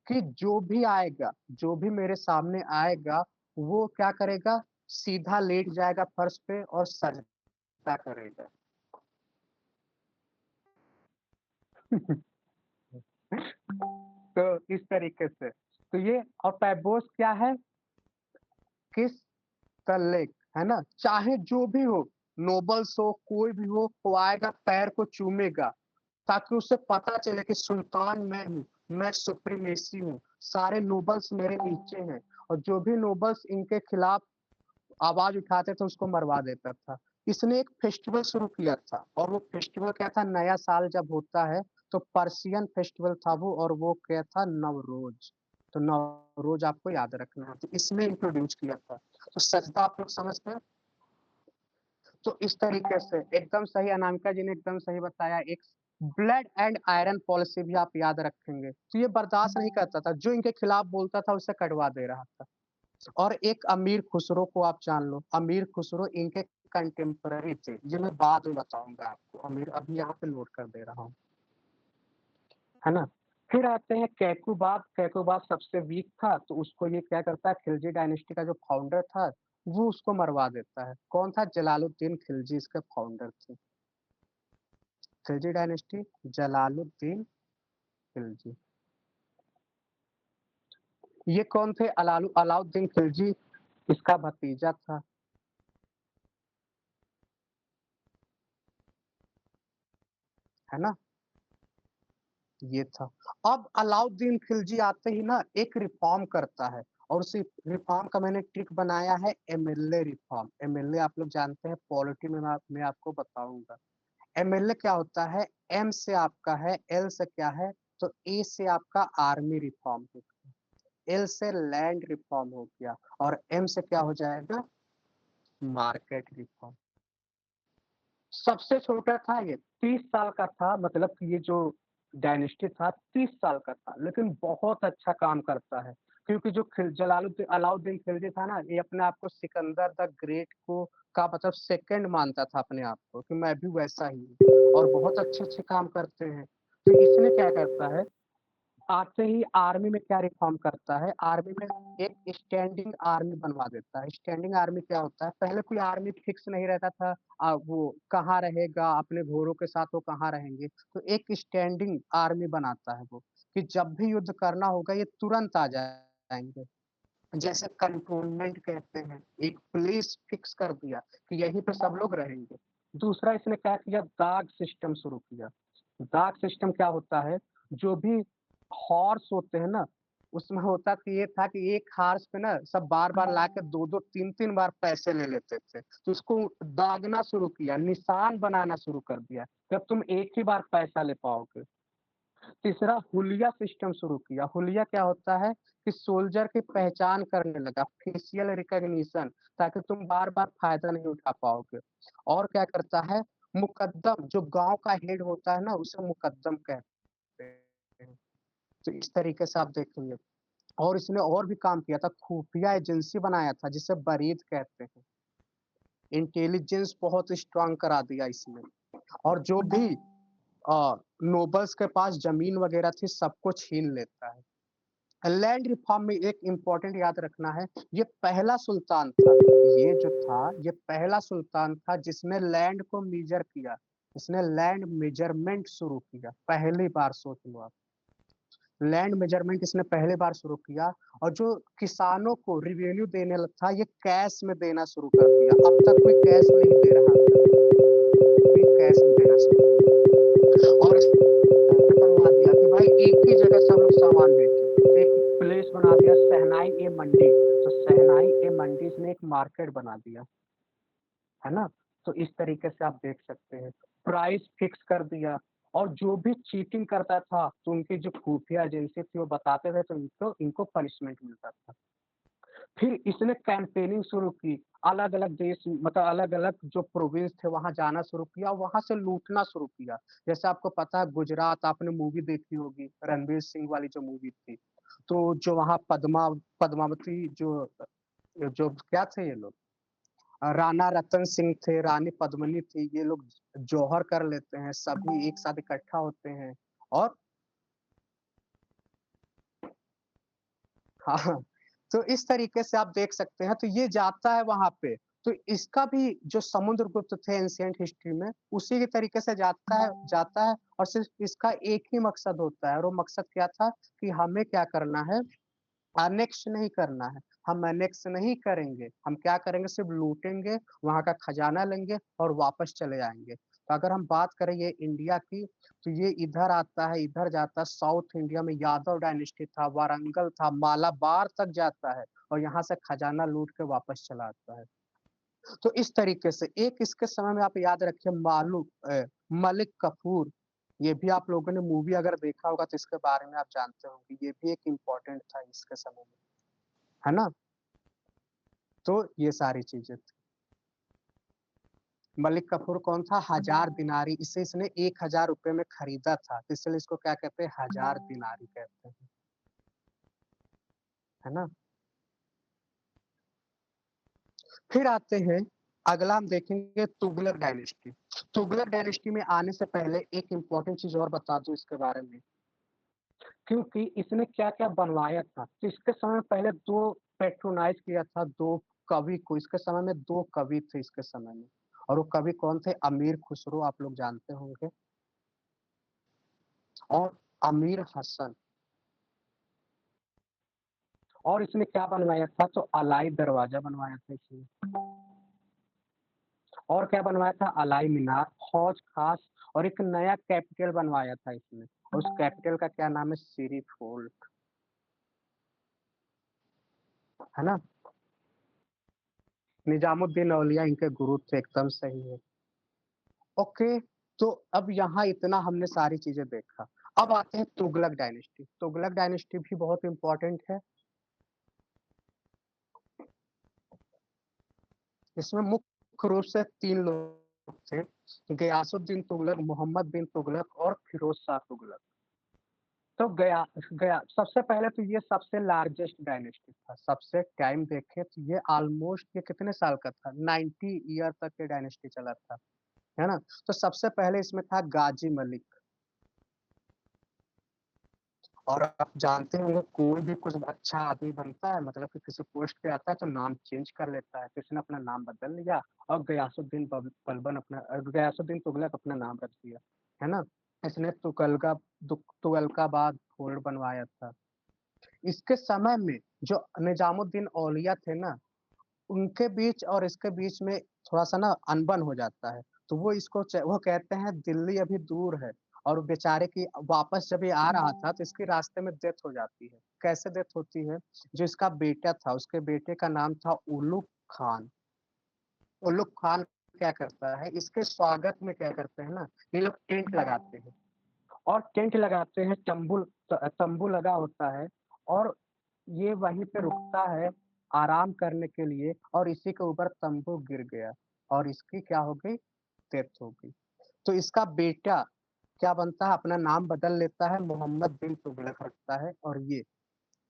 कि जो भी मेरे सामने आएगा, वो क्या करेगा, सीधा लेट जाएगा फर्श पे और सजदा करेगा। तो इस तरीके से। तो ये और पैबोस क्या है? किस द लेग, है ना? चाहे जो भी हो, नोबल्स हो, कोई भी हो, वो आएगा पैर को चूमेगा, ताकि उसे पता चले कि सुल्तान मैं हूँ, मैं सुप्रीमेसी हूँ, सारे नोबल्स मेरे नीचे हैं। और जो भी नोबल्स इनके खिलाफ आवाज़ उठाते थे, उसको मरवा देता था। इसने एक फेस्टिवल शुरू किया था और वो फेस्टिवल क्या था, नया साल जब होता है, तो पर्शियन फेस्टिवल था वो, और वो क्या था, नवरोज़। तो नवरोज़ आपको याद रखना है, तो इसने इंट्रोड्यूस किया था। तो सजदा आप लोग समझ गए? तो इस तरीके से एकदम सही, अनामिका जी ने एकदम सही बताया। एक ब्लड एंड आयरन पॉलिसी भी आप याद रखेंगे। तो ये बर्दाश्त नहीं करता था, जो इनके खिलाफ बोलता था उसे कटवा दे रहा था। और एक अमीर खुसरो को आप जान लो, अमीर खुसरो इनके कंटेम्पररी थे, ये मैं बाद में बताऊँगा आपको। अमीर अभी यहाँ पे नोट कर दे रहा हूँ, है ना? फिर आते हैं कैकुबाद, कैकुबाद सबसे वीक था, तो उसको ये क्या करता है, खिलजी डायनेस्टी का जो फाउंडर था, वो उसको मरवा देता है। कौन था? जलालुद्दीन खिलजी इसके फाउंडर थे। खिलजी डायनेस्टी, जलालुद्दीन खिलजी। ये कौन थे? अलाउद्दीन खिलजी इसका भतीजा था, है ना? ये था। अब अलाउद्दीन खिलजी आते ही ना एक रिफ़ॉर्म करता है और उसी रिफ़ॉर्म का मैंने ट्रिक बनाया है, एमएलए रिफ़ॉर्म। एमएलए आप लोग जानते हैं, पॉलिटी में मैं आपको बताऊँगा। एमएलए क्या होता है? एम से आपका है, एल से क्या है? तो ए से आपका आर्मी रिफ़ॉर्म हो गया, एल से लैंड रिफ़ॉर्म हो गया और एम से क्या हो जाएगा? Market reform. सबसे छोटा था ये, 30 साल का था, मतलब कि ये जो डायनेस्टी था 30 साल का था, लेकिन बहुत अच्छा काम करता है। क्योंकि जो अलाउद्दीन खिलजी था ना, ये अपने आप को सिकंदर द ग्रेट को का मतलब सेकंड मानता था अपने आप को, कि मैं भी वैसा ही हूँ और बहुत अच्छे-अच्छे काम करते हैं। तो इसने क्या करता है, आते ही आर्मी में क्या रिफॉर्म करता है, आर्मी में एक स्टैंडिंग आर्मी बनवा देता है। स्टैंडिंग आर्मी क्या होता है, पहले कोई आर्मी फिक्स नहीं रहता था, वो कहाँ रहेगा, अपने घोड़ों के साथ वो कहाँ रहेंगे, तो एक स्टैंडिंग आर्मी बनाता है वो, कि जब भी युद्ध करना होगा ये तुरंत आ जाएंगे। जैसे कंटोनमेंट कहते हैं, एक प्लेस फिक्स कर दिया कि यहीं पे सब लोग रहेंगे। दूसरा इसने क्या किया, दाग सिस्टम शुरू किया। दाग सिस्टम क्या होता है, जो भी हॉर्स होते हैं ना, उसमें होता कि ये था कि एक हॉर्स पे ना सब बार बार ला के दो दो तीन तीन बार पैसे ले लेते थे, तो उसको दागना शुरू किया, निशान बनाना शुरू कर दिया, जब तुम एक ही बार पैसा ले पाओगे। तीसरा हुलिया सिस्टम शुरू किया। हुलिया क्या होता है कि सोल्जर की पहचान करने लगा, फेशियल रिकॉग्निशन, ताकि तुम बार बार फायदा नहीं उठा पाओगे। और क्या करता है, मुकद्दम, जो गांव का हेड होता है ना उसे मुकद्दम कहते हैं। तो इस तरीके से आप देखेंगे। और इसने और भी काम किया था, खुफिया एजेंसी बनाया था जिसे बरीद कहते हैं। इंटेलिजेंस बहुत स्ट्रांग करा दिया इसने। और जो भी नोबल्स के पास जमीन वगैरह थी सबको छीन लेता है। लैंड रिफॉर्म में एक इंपॉर्टेंट याद रखना है, ये पहला सुल्तान था, ये जो था ये पहला सुल्तान था जिसने लैंड को मेजर किया, इसने लैंड मेजरमेंट शुरू किया, पहली बार सोच लो आप, लैंड मेजरमेंट इसने पहली बार शुरू किया। और जो किसानों को रिवेन्यू देने था ये कैश में देना शुरू कर दिया, अब तक कोई कैश नहीं दे रहा था, कोई कैश में देना शुरू किया। और बनवा दिया कि भाई एक ही जगह सब लोग सामान बेचो, एक प्लेस बना दिया सहनाई ए मंडी, तो सहनाई ए मंडी इसने एक मार्केट बना दिया, है ना। तो इस तरीके से आप देख सकते हैं, प्राइस फिक्स कर दिया। और जो भी चीटिंग करता था तो उनकी जो खुफिया एजेंसी थी वो बताते थे, तो इनको इनको पनिशमेंट मिलता था। फिर इसने कैंपेनिंग शुरू की, अलग अलग देश, मतलब अलग अलग जो प्रोविंस थे वहां जाना शुरू किया, वहां से लूटना शुरू किया। जैसे आपको पता है गुजरात, आपने मूवी देखी होगी रणवीर सिंह वाली जो मूवी थी, तो जो वहाँ पद्मावती जो जो क्या थे ये लोग, राणा रतन सिंह थे, रानी पद्मिनी थी, ये लोग जौहर कर लेते हैं, सभी एक साथ इकट्ठा होते हैं। और हाँ, तो इस तरीके से आप देख सकते हैं, तो ये जाता है वहां पे, तो इसका भी जो समुद्रगुप्त थे एंशिएंट हिस्ट्री में, उसी के तरीके से जाता है और सिर्फ इसका एक ही मकसद होता है, और वो मकसद क्या था कि हमें क्या करना है, अनेक्स नहीं करना है, हम अनेक्स नहीं करेंगे, हम क्या करेंगे, सिर्फ लूटेंगे, वहां का खजाना लेंगे और वापस चले आएंगे। तो अगर हम बात करें ये इंडिया की, तो ये इधर आता है, इधर जाता है, साउथ इंडिया में यादव डायनेस्टी था, वारंगल था, मालाबार तक जाता है, और यहाँ से खजाना लूट के वापस चला आता है। तो इस तरीके से एक इसके समय में आप याद रखिए, मलिक कफूर, ये भी आप लोगों ने मूवी अगर देखा होगा तो इसके बारे में आप जानते होंगे, ये भी एक इम्पोर्टेंट था इसके समय में, है ना। तो ये सारी चीजें थी। मलिक कफूर कौन था, 1000 दिनारी, इसे इसने 1000 रुपए में खरीदा था, तो इसलिए इसको क्या कहते हैं, 1000 दिनारी कहते हैं, है ना। फिर आते हैं, अगला हम देखेंगे तुगलक डायनेस्टी। तुगलक डायनेस्टी में आने से पहले एक इंपॉर्टेंट चीज और बता दूं इसके बारे में, क्योंकि इसने क्या क्या बनवाया था, तो इसके समय में पहले दो पेट्रोनाइज किया था, दो कवि को, इसके समय में दो कवि थे इसके समय में, और वो कवि कौन थे, अमीर खुसरो, आप लोग जानते होंगे, और अमीर हसन। और इसने क्या बनवाया था, तो अलाई दरवाजा बनवाया था इसने। और क्या बनवाया था, अलाई मीनार, हौज खास, और एक नया कैपिटल बनवाया था इसने, और उस कैपिटल का क्या नाम है, सिरी फोर्ट, है ना। निजामुद्दीन औलिया इनके गुरु थे, एकदम सही है। ओके, तो अब यहाँ इतना हमने सारी चीजें देखा। अब आते हैं तुगलक डायनेस्टी। तुगलक डायनेस्टी भी बहुत इंपॉर्टेंट है। इसमें मुख्य रूप से तीन लोग थे, गयासुद्दीन तुगलक, मोहम्मद बिन तुगलक और फिरोज शाह तुगलक। तो गया गया सबसे पहले तो ये सबसे लार्जेस्ट डायनेस्टी था, सबसे टाइम देखे तो ये ऑलमोस्ट, ये कितने साल का था, 90 ईयर तक ये डायनेस्टी चला था, है ना। तो सबसे पहले इसमें था गाजी मलिक, और आप जानते होंगे कोई भी कुछ अच्छा आदमी बनता है मतलब कि किसी पोस्ट पे आता है तो नाम चेंज कर लेता है, तो इसने अपना नाम बदल लिया और गयासुद्दीन तुगलक अपना नाम रख दिया, है ना? इसने तुगलकाबाद फोर्ट बनवाया था। इसके समय में जो निजामुद्दीन औलिया थे ना, उनके बीच और इसके बीच में थोड़ा-सा ना अनबन हो जाता है। तो वो कहते हैं दिल्ली अभी दूर है और बेचारे की वापस जब ये आ रहा था तो इसके रास्ते में डेथ हो जाती है। कैसे डेथ होती है? जो इसका बेटा था, उसके बेटे का नाम था उलुग खान। उलुग खान क्या करता है, इसके स्वागत में क्या करते हैं ना, ये लोग टेंट लगाते हैं और टेंट लगाते हैं, तंबू लगा होता है और ये वहीं पे रुकता है आराम करने के लिए और इसी के ऊपर तंबू गिर गया और इसकी क्या हो गई? डेथ हो गई। तो इसका बेटा क्या बनता है? अपना नाम बदल लेता है, मोहम्मद बिन तुगलक रखता है और ये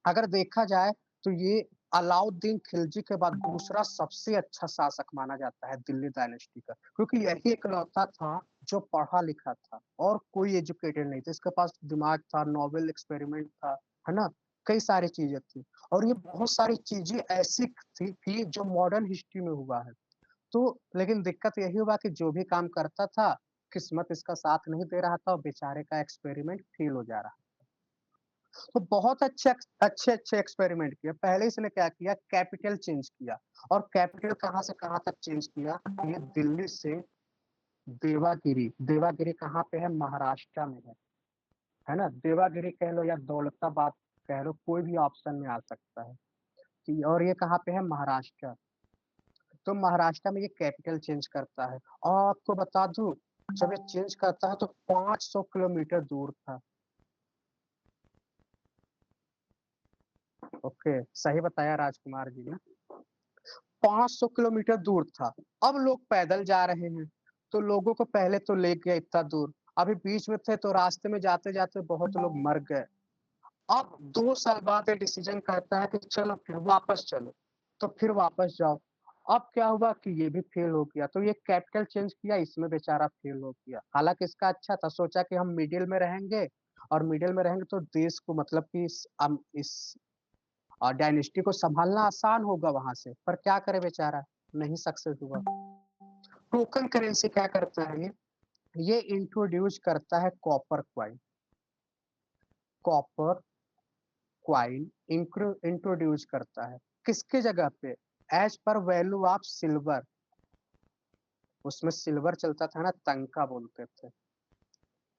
अगर देखा जाए तो ये अलाउद्दीन खिलजी के बाद दूसरा सबसे अच्छा शासक माना जाता है दिल्ली डायनेस्टी का, क्योंकि यही इकलौता था जो पढ़ा-लिखा था और कोई एजुकेटेड नहीं था। इसके पास दिमाग था, नोबेल एक्सपेरिमेंट था, है ना? कई सारी चीज़ें थी और ये बहुत सारी चीज़ें ऐसी थी कि जो मॉडर्न हिस्ट्री में हुआ है। तो लेकिन दिक्कत यही हुआ कि जो भी काम करता था, किस्मत इसका साथ नहीं दे रहा था और बेचारे का एक्सपेरिमेंट फेल हो जा रहा। तो बहुत अच्छे-अच्छे एक्सपेरिमेंट किए। पहले इसने क्या किया कैपिटल चेंज किया और कैपिटल कहाँ से कहाँ तक चेंज किया? ये दिल्ली से देवागिरी, देवागिरी कहाँ पे है? महाराष्ट्र में है ना? देवागिरी कह लो या दौलताबाद कह लो, कोई भी ऑप्शन में आ सकता है। कि और ये कहाँ पे है? महाराष्ट्र। तो महाराष्ट्र में ये कैपिटल चेंज करता है और आपको बता दूँ, जब ये चेंज करता है तो 500 किलोमीटर दूर था। ओके, सही बताया राजकुमार जी ने। 500 किलोमीटर दूर था। अब लोग पैदल जा रहे हैं, तो लोगों को पहले तो ले गया इतना दूर। अभी बीच में थे तो रास्ते में जाते-जाते बहुत लोग मर गए। अब 2 साल बाद ये डिसीज़न करता है कि चलो फिर वापस चलो, तो फिर वापस जाओ। अब क्या हुआ कि ये भी फेल हो गया, तो ये कैपिटल चेंज किया, इसमें बेचारा फेल हो गया। हालाँकि इसका अच्छा था, सोचा कि हम मिडल में रहेंगे और मिडल में रहेंगे तो देश को मतलब कि इस डायनेस्टी को सँभालना आसान होगा वहाँ से, पर क्या करे बेचारा, नहीं सक्सेस हुआ। टोकन करेंसी क्या करता है ये? ये इंट्रोड्यूस करता है copper coin. Copper coin introduce करता है। किसकी जगह पे? As per value of silver. उसमें सिल्वर चलता था ना, तंका बोलते थे।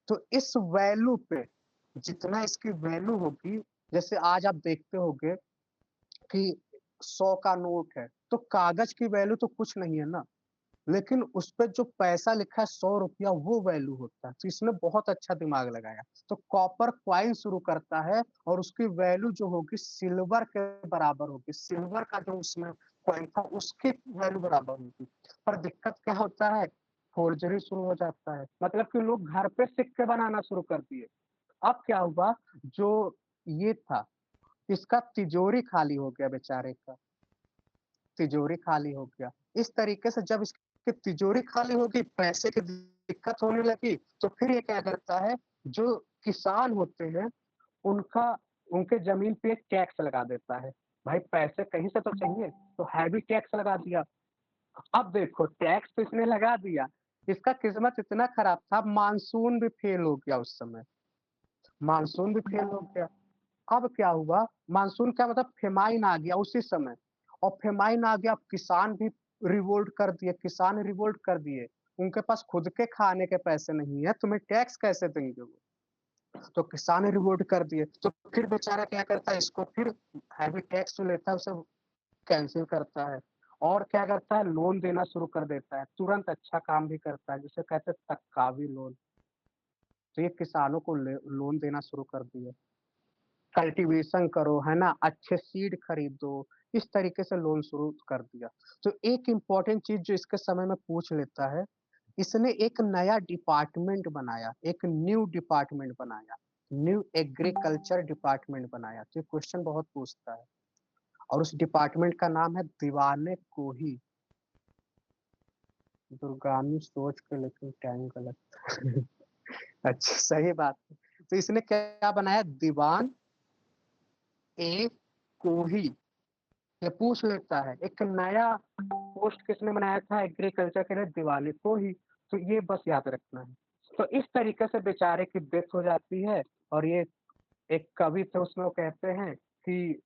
तो इस वैल्यू पे जितना इसकी वैल्यू होगी, जैसे आज आप देखते होंगे कि 100 का नोट है, तो कागज़ की वैल्यू तो कुछ नहीं है ना। लेकिन उसपे जो पैसा लिखा है ₹100 वो वैल्यू होता है। तो इसने बहुत अच्छा दिमाग लगाया। तो कॉपर कॉइन शुरू करता है और उसकी वैल्यू जो होगी सिल्वर के बराबर होगी। सिल्वर का जो उसमें कॉइन था उसकी वैल्यू बराबर होगी। पर दिक्कत क्या होता है? फ़ोर्जरी शुरू हो जाता है। मतलब कि लोग घर पे सिक्के बनाना शुरू कर दिए। अब क्या हुआ जो ये था, इसका तिजोरी खाली हो गया बेचारे का। तिजोरी खाली हो गया। इस तरीके से जब इसकी तिजोरी खाली होगी, पैसे की दिक्कत होने लगी, तो फिर ये क्या करता है, जो किसान होते हैं, उनका उनके ज़मीन पे टैक्स लगा देता है। भाई पैसे कहीं से तो चाहिए, तो हैवी टैक्स लगा दिया। अब देखो टैक्स तो इसने लगा दिया, इसका किस्मत इतना खराब था, मानसून भी फेल हो गया उस समय, मानसून भी फेल हो गया। अब क्या हुआ, मानसून क्या मतलब फेमाइन आ गया उसी समय और फेमाइन आ गया, अब किसान भी रिवोल्ट कर दिए। उनके पास खुद के खाने के पैसे नहीं है, तुम्हें टैक्स कैसे देंगे वो? तो किसान ने रिवोल्ट कर दिए, तो फिर बेचारा क्या करता है, इसको फिर हैवी टैक्स जो लेता है उसे कैंसल करता है और क्या करता है, लोन देना शुरू कर देता है। तुरंत अच्छा काम भी करता है, जिसे कहते हैं तत्कावी लोन। तो ये किसानों को ले लोन देना शुरू कर दिए। कल्टीवेशन करो, है ना? अच्छे सीड खरीदो, इस तरीके से लोन शुरू कर दिया। तो एक इम्पोर्टेंट चीज़ जो इसके समय में पूछ लेता है, इसने एक नया डिपार्टमेंट बनाया, एक न्यू डिपार्टमेंट बनाया, न्यू एग्रीकल्चर डिपार्टमेंट बनाया। तो ये क्वेश्चन बहुत पूछता है और उस डिपार्टमेंट का नाम है दीवाने कोही। दूरगामी सोच के लेकिन टाइम गलत। अच्छा, सही बात है। तो इसने क्या बनाया, दीवान ए कोही। ये पूछ लेता है एक नया पोस्ट किसने बनाया था एग्रीकल्चर के लिए, दीवान कोही। तो ये बस याद रखना है। तो इस तरीके से बेचारे की डेथ हो जाती है। और ये एक कवि थे, उसमें वो कहते हैं कि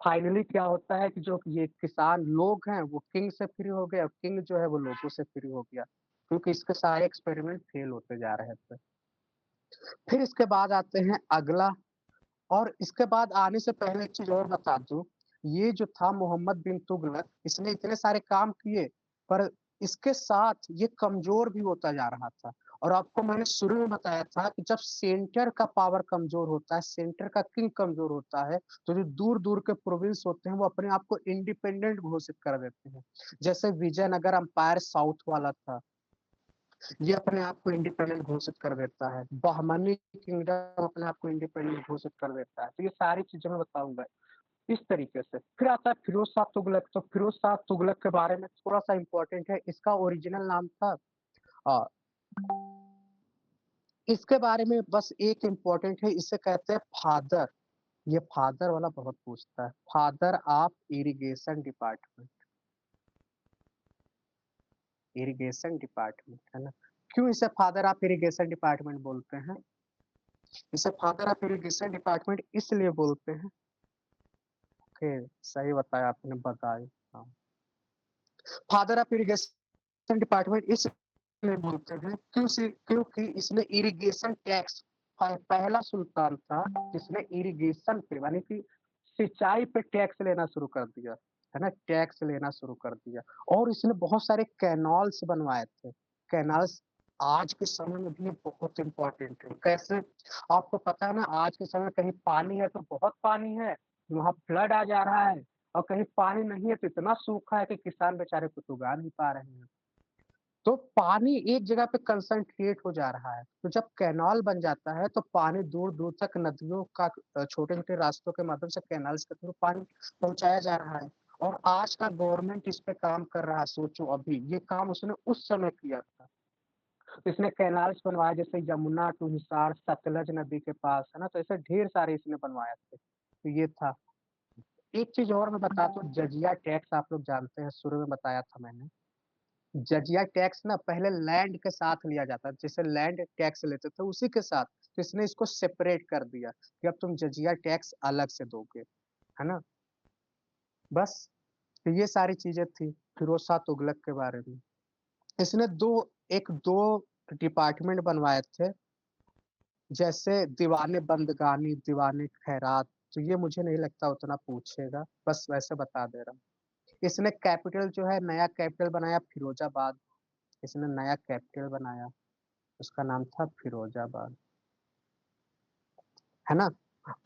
फाइनली क्या होता है कि जो ये किसान लोग हैं वो किंग से फ्री हो गए, और किंग जो है वो लोगों से फ्री हो गया, क्योंकि इसके सारे एक्सपेरिमेंट फेल होते जा रहे थे। फिर इसके बाद आते हैं अगला। और इसके बाद आने से पहले एक चीज और बता दूं, ये जो था मोहम्मद बिन तुगलक, इसने इतने सारे काम किए, पर इसके साथ ये कमजोर भी होता जा रहा था। और आपको मैंने शुरू में बताया था कि जब सेंटर का पावर कमजोर होता है, सेंटर का किंग कमजोर होता है, तो जो दूर दूर के प्रोविंस होते हैं वो अपने आप को इंडिपेंडेंट घोषित कर देते हैं। जैसे विजयनगर अंपायर साउथ वाला था, ये अपने आप को इंडिपेंडेंट घोषित कर देता है। बहमनी किंगडम अपने आप को इंडिपेंडेंट घोषित कर देता है। तो ये सारी चीजें मैं बताऊंगा इस तरीके से। फिर आता है फिरोज शाह तुगलक। तो फिरोज शाह तुगलक के बारे में थोड़ा सा इंपॉर्टेंट है, इसका ओरिजिनल नाम था आ, इसके बारे में बस एक इम्पोर्टेंट है, इसे कहते हैं फादर। ये फादर वाला बहुत पूछता है, father of irrigation department. Irrigation department है ना। क्यों इसे फादर ऑफ इरिगेशन डिपार्टमेंट बोलते हैं? इसे फादर ऑफ इरिगेशन डिपार्टमेंट इसलिए बोलते हैं कि सही बताया आपने, बताया। हाँ, फादर ऑफ इरिगेशन डिपार्टमेंट इसलिए बोलते हैं क्योंकि इसने इरिगेशन टैक्स, पहला सुल्तान था जिसने इरिगेशन पे यानी कि सिंचाई पे टैक्स लेना शुरू कर दिया, है ना, टैक्स लेना शुरू कर दिया। और इसने बहुत सारे कैनाल्स बनवाए थे। कैनाल्स आज के समय में भी बहुत इंपॉर्टेंट है। कैसे? आपको पता है ना, आज के समय कहीं पानी है तो बहुत पानी है, वहां फ्लड आ जा रहा है, और कहीं पानी नहीं है तो इतना सूखा है कि किसान बेचारे कुछ उगा नहीं पा रहे हैं। तो पानी एक जगह पे कंसंट्रेट हो जा रहा है, तो जब कैनाल बन जाता है तो पानी दूर दूर तक नदियों का छोटे छोटे रास्तों के माध्यम से कैनाल्स के थ्रू पानी पहुंचाया जा रहा है। और आज का गवर्नमेंट इस पे काम कर रहा है। सोचो, अभी ये काम उसने उस समय किया था। तो इसने कैनाल्स बनवाया, जैसे यमुना टू हिसार सतलज नदी के पास, है ना, तो ऐसे ढेर सारे इसने बनवाया थे। तो ये था। एक चीज और मैं बताता हूँ, जजिया टैक्स आप लोग जानते हैं, शुरू में बताया था मैंने। जजिया टैक्स ना पहले लैंड के साथ लिया जाता, जैसे लैंड टैक्स लेते थे उसी के साथ, तो इसने इसको सेपरेट कर दिया कि अब तुम जजिया टैक्स अलग से दोगे, है ना। बस, तो ये सारी चीजें थी फिरोज शाह तुगलक के बारे में। इसने दो डिपार्टमेंट बनवाए थे, जैसे दीवाने बंदगानी, दीवाने खैरात। तो ये मुझे नहीं लगता उतना पूछेगा, बस वैसे बता दे रहा हूँ। इसने कैपिटल जो है, नया कैपिटल बनाया फिरोजाबाद। इसने नया कैपिटल बनाया, उसका नाम था फिरोजाबाद, है ना।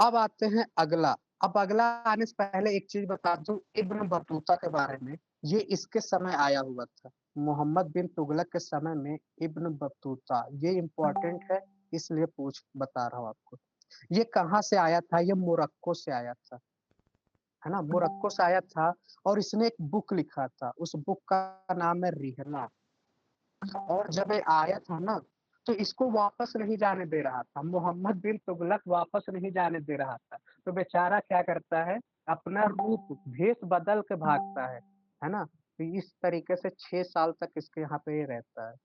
अब आते हैं अगला। अब अगला आने से पहले एक चीज बता दूं इब्न बतूता के बारे में। ये इसके समय आया हुआ था, मोहम्मद बिन तुगलक के समय में। इब्न बतूता ये इम्पोर्टेंट है, इसलिए बता रहा हूँ आपको। ये कहाँ से आया था? ये मोरक्को से आया था, है ना, मोरक्को से आया था। और इसने एक बुक लिखा था, उस बुक का नाम है रिहला। और जब ये आया था ना, तो इसको वापस नहीं जाने दे रहा था, मोहम्मद बिन तुगलक वापस नहीं जाने दे रहा था। तो बेचारा क्या करता है, अपना रूप भेष बदल के भागता है ना। तो इस तरीके से 6 साल तक इसके यहाँ पे ये रहता है।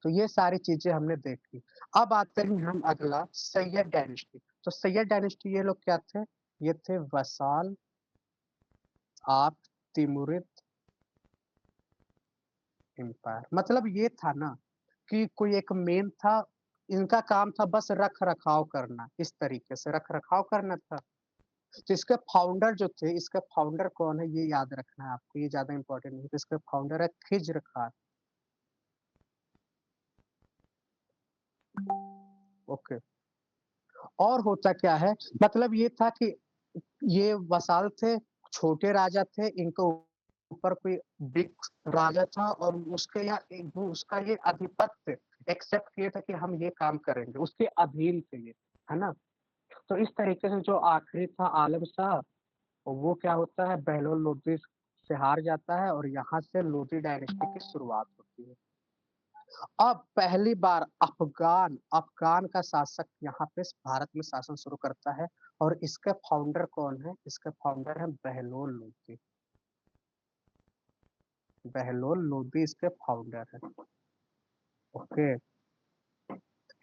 तो ये सारी चीजें हमने देखी। अब आते हैं हम अगला, सैयद डायनेस्टी। तो सैयद डायनेस्टी ये लोग क्या थे? ये थे वसाल ऑफ तिमुरिद एम्पायर। मतलब ये था ना कि कोई एक मेन था, इनका काम था बस रख रखाव करना, इस तरीके से रख रखाव करना था। तो इसके फाउंडर जो थे, इसका फाउंडर कौन है ये याद रखना है आपको, ये ज्यादा इंपॉर्टेंट नहीं। तो इसका फाउंडर है खिज्र खान। ओके। और होता क्या है, मतलब ये था कि ये वसाल थे, छोटे राजा थे, इनके ऊपर कोई बिग राजा था, और उसके यहाँ वो उसका ये आधिपत्य एक्सेप्ट किए थे कि हम ये काम करेंगे, उसके अधीन थे ये, है ना। तो इस तरीके से जो आखिरी था आलम शाह, वो क्या होता है, बहलोल लोधी से हार जाता है, और यहाँ से लोधी डायनेस्टी की शुरुआत होती है। अब पहली बार अफ़गान अफ़गान का शासक यहाँ पे भारत में शासन शुरू करता है और इसके फाउंडर कौन है? इसके फाउंडर हैं बहलोल लोदी। बहलोल लोदी इसके फाउंडर हैं। ओके,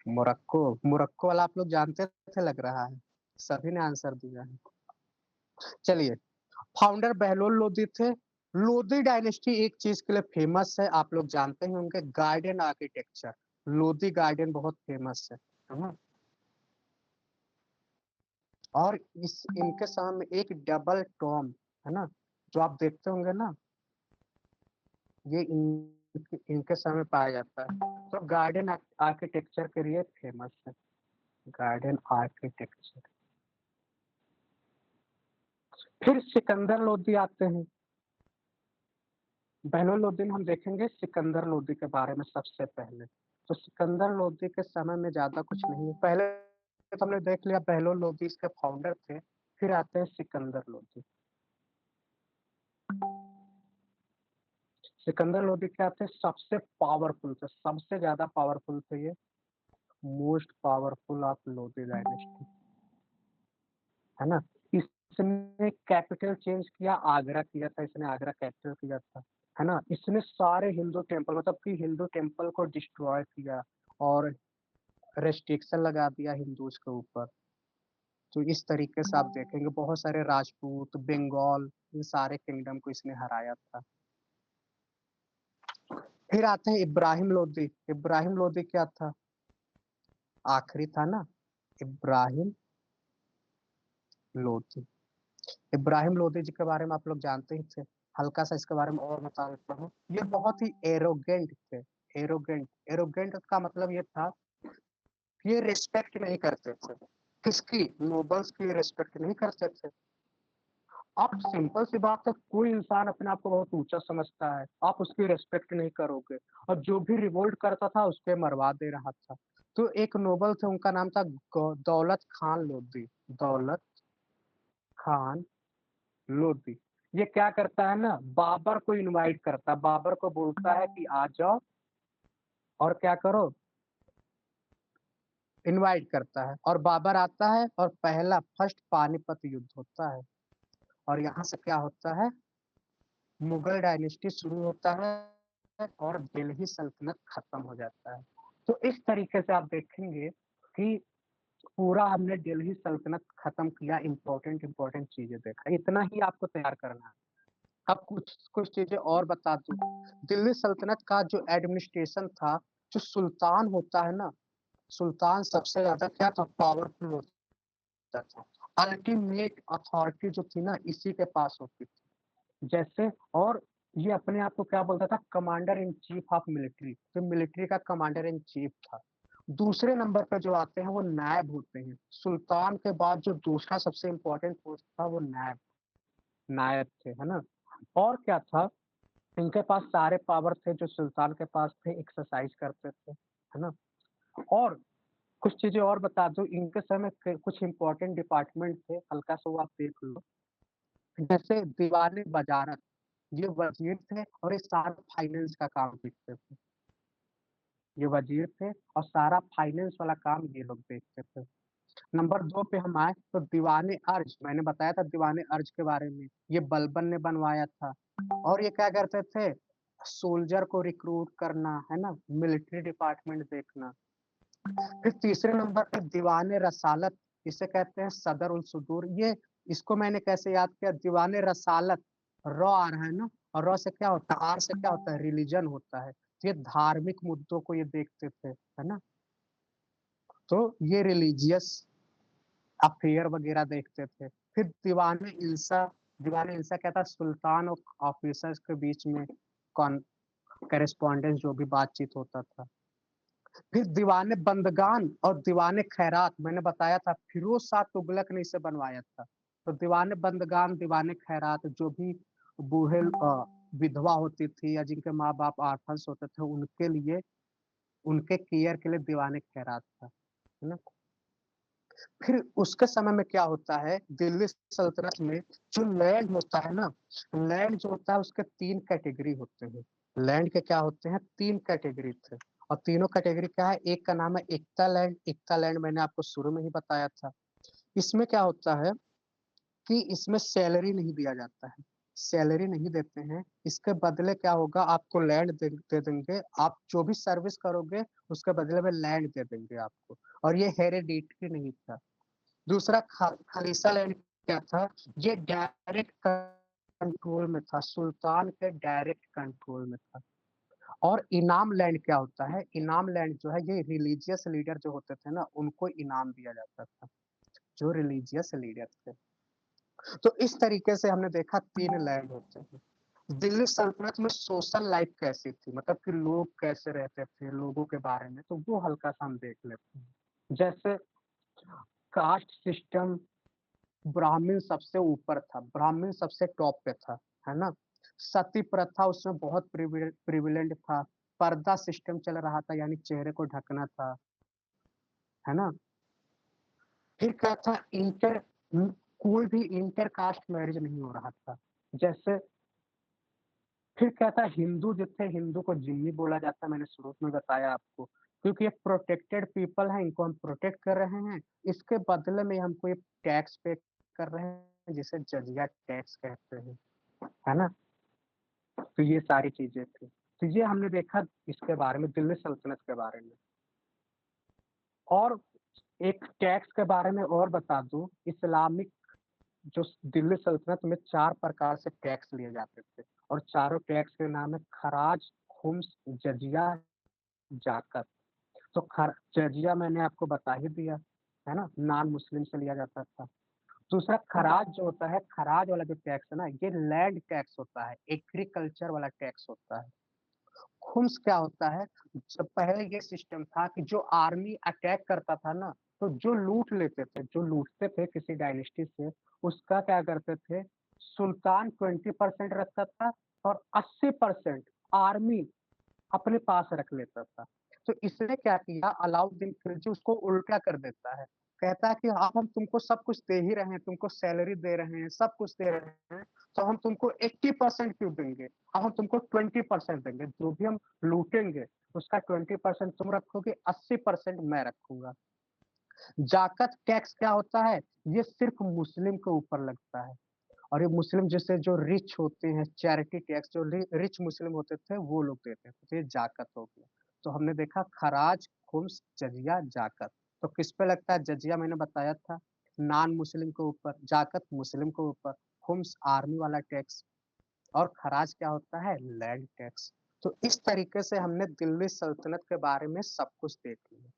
मोरक्को, मोरक्को वाला आप लोग जानते थे लग रहा है। सभी ने आंसर दिया है। चलिए, फाउंडर बहलोल लोदी थे। लोदी डायनेस्टी एक चीज के लिए फेमस है, आप लोग जानते हैं उनके गार्डन आर्किटेक्चर। लोदी गार्डन बहुत फेमस है ना? और इस इनके सामने एक डबल टॉम है ना, जो आप देखते होंगे ना, ये इनके समय पाया जाता है। तो गार्डन आर्किटेक्चर के लिए फेमस है, गार्डन आर्किटेक्चर। फिर सिकंदर लोदी आते हैं। बहलोल लोदी में हम देखेंगे सिकंदर लोदी के बारे में सबसे पहले। तो सिकंदर लोदी के समय में ज्यादा कुछ नहीं है। पहले तो हमने देख लिया बहलोल लोदी इसके फाउंडर थे। फिर आते हैं सिकंदर लोदी। सिकंदर लोदी क्या थे? सबसे पावरफुल थे, सबसे ज्यादा पावरफुल थे ये। Most powerful of Lodi dynasty, है ना? इसने कैपिटल चेंज किया, आगरा किया था इसने, आगरा कैपिटल किया था, है ना? इसने सारे हिंदू टेम्पल, मतलब कि हिंदू टेम्पल को डिस्ट्रॉय किया और रेस्ट्रिक्शन लगा दिया हिंदूज के ऊपर। तो इस तरीके से आप देखेंगे बहुत सारे राजपूत, बंगाल, इन सारे किंगडम को इसने हराया था। फिर आते हैं इब्राहिम लोदी। इब्राहिम लोदी क्या था? आखिरी था ना, इब्राहिम लोदी। इब्राहिम लोदी जी के बारे में आप लोग जानते ही थे। हल्का सा इसके बारे में और बता देता हूँ। ये बहुत ही एरोगेंट थे। एरोगेंट, एरोगेंट का मतलब ये था कि ये रिस्पेक्ट नहीं करते थे। किसकी? नोबल्स की रिस्पेक्ट नहीं करते थे। आप सिंपल सी बात है, कोई इंसान अपने आप को बहुत ऊंचा समझता है, आप उसकी रिस्पेक्ट नहीं करोगे, और जो भी रिवोल्ट करता था उसके मरवा दे रहा था। तो एक नोबल थे, उनका नाम था दौलत खान लोधी। दौलत खान लोधी। ये क्या करता है ना, बाबर को इनवाइट करता है, बाबर को बोलता है कि आ जाओ और क्या करो, इनवाइट करता है, और बाबर आता है और पहला फर्स्ट पानीपत युद्ध होता है। और यहाँ से क्या होता है, मुगल डायनेस्टी शुरू होता है और दिल्ली सल्तनत खत्म हो जाता है। तो इस तरीके से आप देखेंगे कि पूरा हमने दिल्ली सल्तनत खत्म किया, इंपॉर्टेंट इंपॉर्टेंट चीजें देखा, इतना ही आपको तैयार करना है। अब कुछ कुछ चीजें और बता दूं। दिल्ली सल्तनत का जो एडमिनिस्ट्रेशन था, जो सुल्तान होता है ना, सुल्तान सबसे ज्यादा क्या था, पावरफुल होता था। अल्टीमेट अथॉरिटी जो थी ना इसी के पास होती थी। जैसे, और ये अपने आप को क्या बोलता था, commander in chief of military, तो मिलिट्री का कमांडर इन चीफ था। दूसरे नंबर पे जो आते हैं वो नायब होते हैं। सुल्तान के बाद जो दूसरा सबसे इम्पोर्टेंट पोस्ट था वो नायब, नायब थे, है ना? और क्या था, इनके पास सारे पावर थे जो सुल्तान के पास थे, एक्सरसाइज करते थे, है ना? और कुछ चीजें और बता दूं, इनके समय कुछ इंपॉर्टेंट डिपार्टमेंट थे, हल्का सा वो आप देख लो। जैसे दीवाने वजारत, ये वजीर थे और ये सारा फाइनेंस का काम देखते थे। ये वजीर थे और सारा फाइनेंस वाला काम ये लोग देखते थे। नंबर 2 पे हम आए तो दीवाने अर्ज, मैंने बताया था दीवाने अर्ज के बारे में, ये बलबन ने बनवाया था। और ये क्या करते थे, सोल्जर को रिक्रूट करना, है ना, मिलिट्री डिपार्टमेंट देखना। फिर तीसरे नंबर पे दीवाने रसालत, इसे कहते हैं सदर उल सुदूर। ये, इसको मैंने कैसे याद किया, दीवाने रसालत, रॉ आ रहा है ना, और रॉ से क्या होता है, आर से क्या होता है, रिलीजन होता है। तो ये धार्मिक मुद्दों को ये देखते थे, है ना? तो ये रिलीजियस अफेयर वगैरह देखते थे। फिर दीवाने इंसा, दीवाने इंसा क्या था, सुल्तान और ऑफिसर्स के बीच में कॉन करेस्पॉन्डेंस, जो भी बातचीत होता था। फिर दीवाने बंदगान और दीवाने खैरात, मैंने बताया था फिरोज शाह तुगलक ने इसे बनवाया था। तो दीवाने बंदगान, दीवाने खैरात, जो भी बूढ़े विधवा होती थी या जिनके माँ बाप आर्फन्स होते थे, उनके लिए, उनके केयर के लिए दीवाने खैरात था, है ना? फिर उसके समय में क्या होता है, दिल्ली सल्तनत में जो लैंड होता है ना, लैंड जो होता है उसके 3 कैटेगरी होते हैं। लैंड के क्या होते हैं, 3 कैटेगरी थे। और तीनों कैटेगरी क्या है, एक का नाम है एकता लैंड। एकता लैंड मैंने आपको शुरू में ही बताया था। इसमें क्या होता है कि इसमें सैलरी नहीं दिया जाता है, सैलरी नहीं देते हैं। इसके बदले क्या होगा, आपको लैंड दे देंगे, आप जो भी सर्विस करोगे उसके बदले में लैंड दे देंगे आपको। और ये हेरिडिटरी नहीं था। दूसरा खालिसा लैंड क्या था, ये डायरेक्ट कंट्रोल में था, सुल्तान के डायरेक्ट कंट्रोल में था। और इनाम लैंड क्या होता है, इनाम लैंड जो है ये रिलीजियस लीडर जो होते थे ना, उनको इनाम दिया जाता था, जो रिलीजियस लीडर थे। तो इस तरीके से हमने देखा तीन लैंड होते हैं। दिल्ली सल्तनत में सोशल लाइफ कैसी थी, मतलब कि लोग कैसे रहते थे, लोगों के बारे में, तो वो हल्का सा हम देख लेते हैं। जैसे कास्ट सिस्टम, ब्राह्मण सबसे ऊपर था, ब्राह्मण सबसे टॉप पे था, है ना। सती प्रथा उसमें बहुत प्रिविलेंट था। पर्दा सिस्टम चल रहा था, यानी चेहरे को ढकना था, है ना। फिर क्या था, इंटर कोई भी इंटर कास्ट मैरिज नहीं हो रहा था। जैसे फिर क्या था, हिंदू जो थे, हिंदू को जिम्मी बोला जाता है, मैंने शुरू में बताया आपको, क्योंकि ये प्रोटेक्टेड पीपल है, इनको हम प्रोटेक्ट कर रहे हैं। इसके बदले में हमको ये टैक्स पे कर रहे हैं, जिसे जजिया टैक्स कहते हैं, है ना। तो ये सारी चीजें थी। तो ये हमने देखा इसके बारे में, दिल्ली सल्तनत के बारे में। और एक टैक्स के बारे में और बता दूं, इस्लामिक जो दिल्ली सल्तनत में 4 प्रकार से टैक्स लिए जाते थे, और चारों टैक्स के नाम है खराज, खुम्स, जजिया, जाकत। तो जजिया मैंने आपको बता ही दिया, है ना, नॉन मुस्लिम से लिया जाता था। दूसरा खराज जो होता है, खराज वाला जो टैक्स है ना, ये लैंड टैक्स होता है, एग्रीकल्चर वाला टैक्स होता है। खुम्स क्या होता है, जब पहले ये सिस्टम था कि जो आर्मी अटैक करता था ना, तो जो लूट लेते थे, जो लूटते थे किसी डायनेस्टी से, उसका क्या करते थे, सुल्तान 20% रखता था, और 80% आर्मी अपने पास रख लेता था। तो इसने क्या किया, अलाउद्दीन खिलजी उसको उल्टा कर देता है। कहता है कि अब हम तुमको सब कुछ दे ही रहे हैं, तुमको सैलरी दे रहे हैं, सब कुछ दे रहे हैं, तो हम तुमको 80% क्यों देंगे, अब हम तुमको 20% देंगे। जो भी हम लूटेंगे उसका 20% तुम रखोगे, 80% मैं रखूंगा। जाकत टैक्स क्या होता है, ये सिर्फ मुस्लिम के ऊपर लगता है। और ये मुस्लिम जैसे जो रिच होते हैं, चैरिटी टैक्स जो रिच मुस्लिम होते थे वो लोग देते थे, तो ये जाकत हो गया। तो हमने देखा खराज, खुम्स, जजिया, जाकत। तो किस पे लगता है, जजिया मैंने बताया था नॉन मुस्लिम के ऊपर, जाकत मुस्लिम के ऊपर, खुम्स आर्मी वाला टैक्स, और खराज क्या होता है, लैंड टैक्स। तो इस तरीके से हमने दिल्ली सल्तनत के बारे में सब कुछ देख लिया।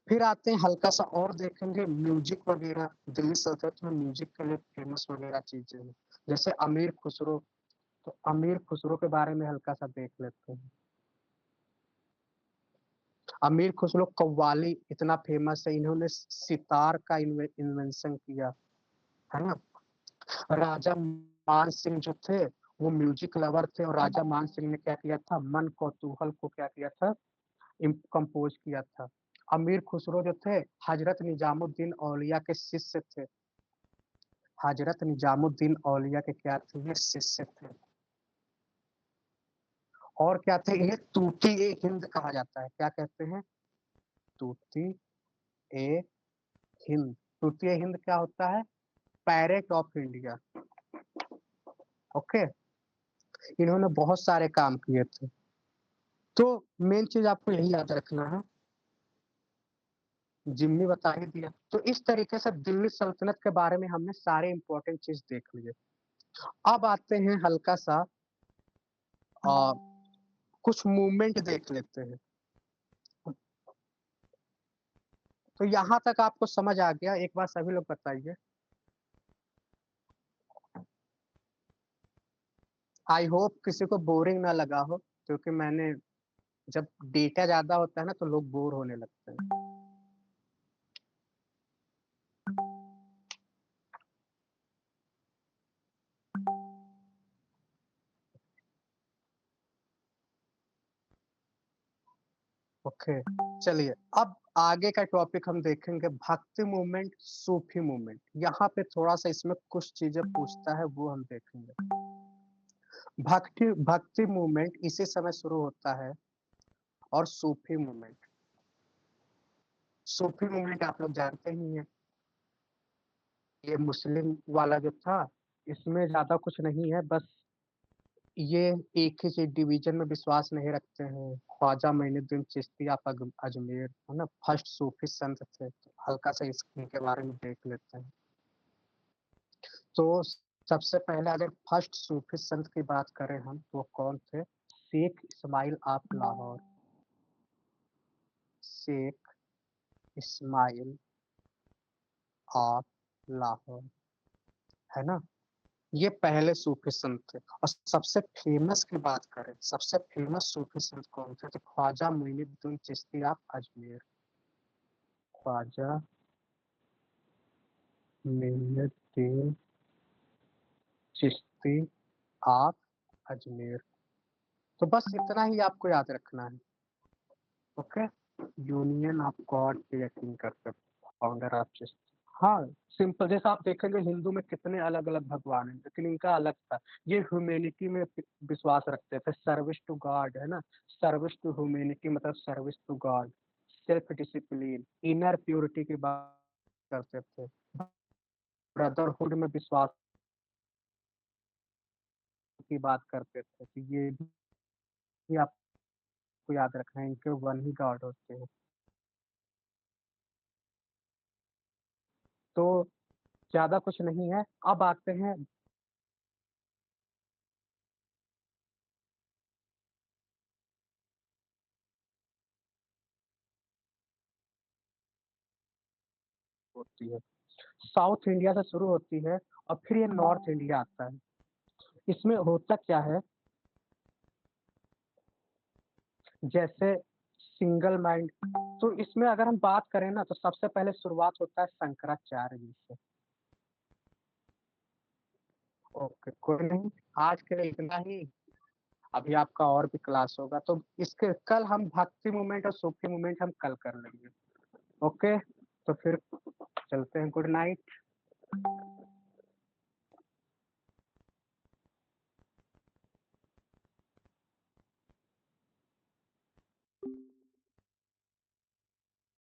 फिर आते हैं हल्का सा और देखेंगे म्यूजिक वगैरह। दिल्ली सल्तनत में म्यूजिक के लिए फेमस वगैरह चीजें हैं, जैसे अमीर खुसरो। तो अमीर खुसरो के बारे में हल्का सा देख लेते हैं। अमीर खुसरो कव्वाली इतना फेमस है, इन्होंने सितार का इन्वेंशन किया, है ना। राजा मान सिंह जो थे वो म्यूजिक लवर थे, और राजा मान सिंह ने क्या किया था, मन कौतूहल को क्या किया था, कंपोज किया था। अमीर खुसरो जो थे हजरत निजामुद्दीन औलिया के शिष्य थे, हजरत निजामुद्दीन औलिया के क्या थे, ये शिष्य थे। और क्या थे, इन्हें तूती ए हिंद कहा जाता है। क्या कहते हैं, तूती ए हिंद। तूती ए हिंद क्या होता है, पैरेट ऑफ इंडिया। ओके, इन्होंने बहुत सारे काम किए थे। तो मेन चीज आपको यही याद रखना है, जिम्मी बता ही दिया। तो इस तरीके से दिल्ली सल्तनत के बारे में हमने सारे इंपॉर्टेंट चीज देख लिए। अब आते हैं हल्का सा आ, कुछ मूवमेंट देख लेते हैं। तो यहाँ तक आपको समझ आ गया, एक बार सभी लोग बताइए। आई होप किसी को बोरिंग ना लगा हो, क्योंकि मैंने, जब डेटा ज्यादा होता है ना तो लोग बोर होने लगते हैं। ओके, चलिए अब आगे का टॉपिक हम देखेंगे, भक्ति मूवमेंट, सूफी मूवमेंट। यहाँ पे थोड़ा सा इसमें कुछ चीजें पूछता है, वो हम देखेंगे। भक्ति भक्ति मूवमेंट इसी समय शुरू होता है। और सूफी मूवमेंट। सूफी मूवमेंट आप लोग जानते ही हैं, ये मुस्लिम वाला जो था, इसमें ज्यादा कुछ नहीं है, बस ये एक ही चीज डिवीजन में विश्वास नहीं रखते हैं। ख्वाजा मोइनुद्दीन चिश्ती आप अजमेर है ना, फर्स्ट सूफी संत थे, तो हल्का सा इनके बारे में देख लेते हैं। तो सबसे पहले अगर फर्स्ट सूफी संत की बात करें हम, तो कौन थे? शेख इस्माइल ऑफ लाहौर। शेख इस्माइल ऑफ लाहौर, है ना, ये पहले सूफी संत थे। और सबसे फेमस की बात करें, सबसे फेमस सूफी संत कौन थे? तो ख्वाजा मोइनुद्दीन चिश्ती ऑफ अजमेर। ख्वाजा मोइनुद्दीन चिश्ती ऑफ अजमेर। तो बस इतना ही आपको याद रखना है। ओके, यूनियन ऑफ गॉड पे यकीन करते, फाउंडर ऑफ चिश्ती। हाँ, सिंपल, जैसा आप देखेंगे हिंदू में कितने अलग अलग भगवान हैं, लेकिन इनका अलग था। ये ह्यूमैनिटी में विश्वास रखते थे, सर्विस टू गॉड, है ना, सर्विस टू ह्यूमैनिटी मतलब service to God, self discipline, inner purity की बात करते थे, ब्रदरहुड में विश्वास की बात करते थे। तो ये भी आपको याद रखना है, इनके वन ही गॉड होते हैं। तो ज्यादा कुछ नहीं है। अब आते हैं, होती है, साउथ इंडिया से शुरू होती है और फिर ये नॉर्थ इंडिया आता है। इसमें होता क्या है, जैसे सिंगल माइंड, तो इसमें अगर हम बात करें ना, तो सबसे पहले शुरुआत होता है शंकराचार्य जी से। ओके, कोई नहीं, आज के लिए इतना ही। अभी आपका और भी क्लास होगा, तो इसके कल हम भक्ति मूवमेंट और सूफी मूवमेंट हम कल कर लेंगे। ओके, तो फिर चलते हैं, गुड नाइट।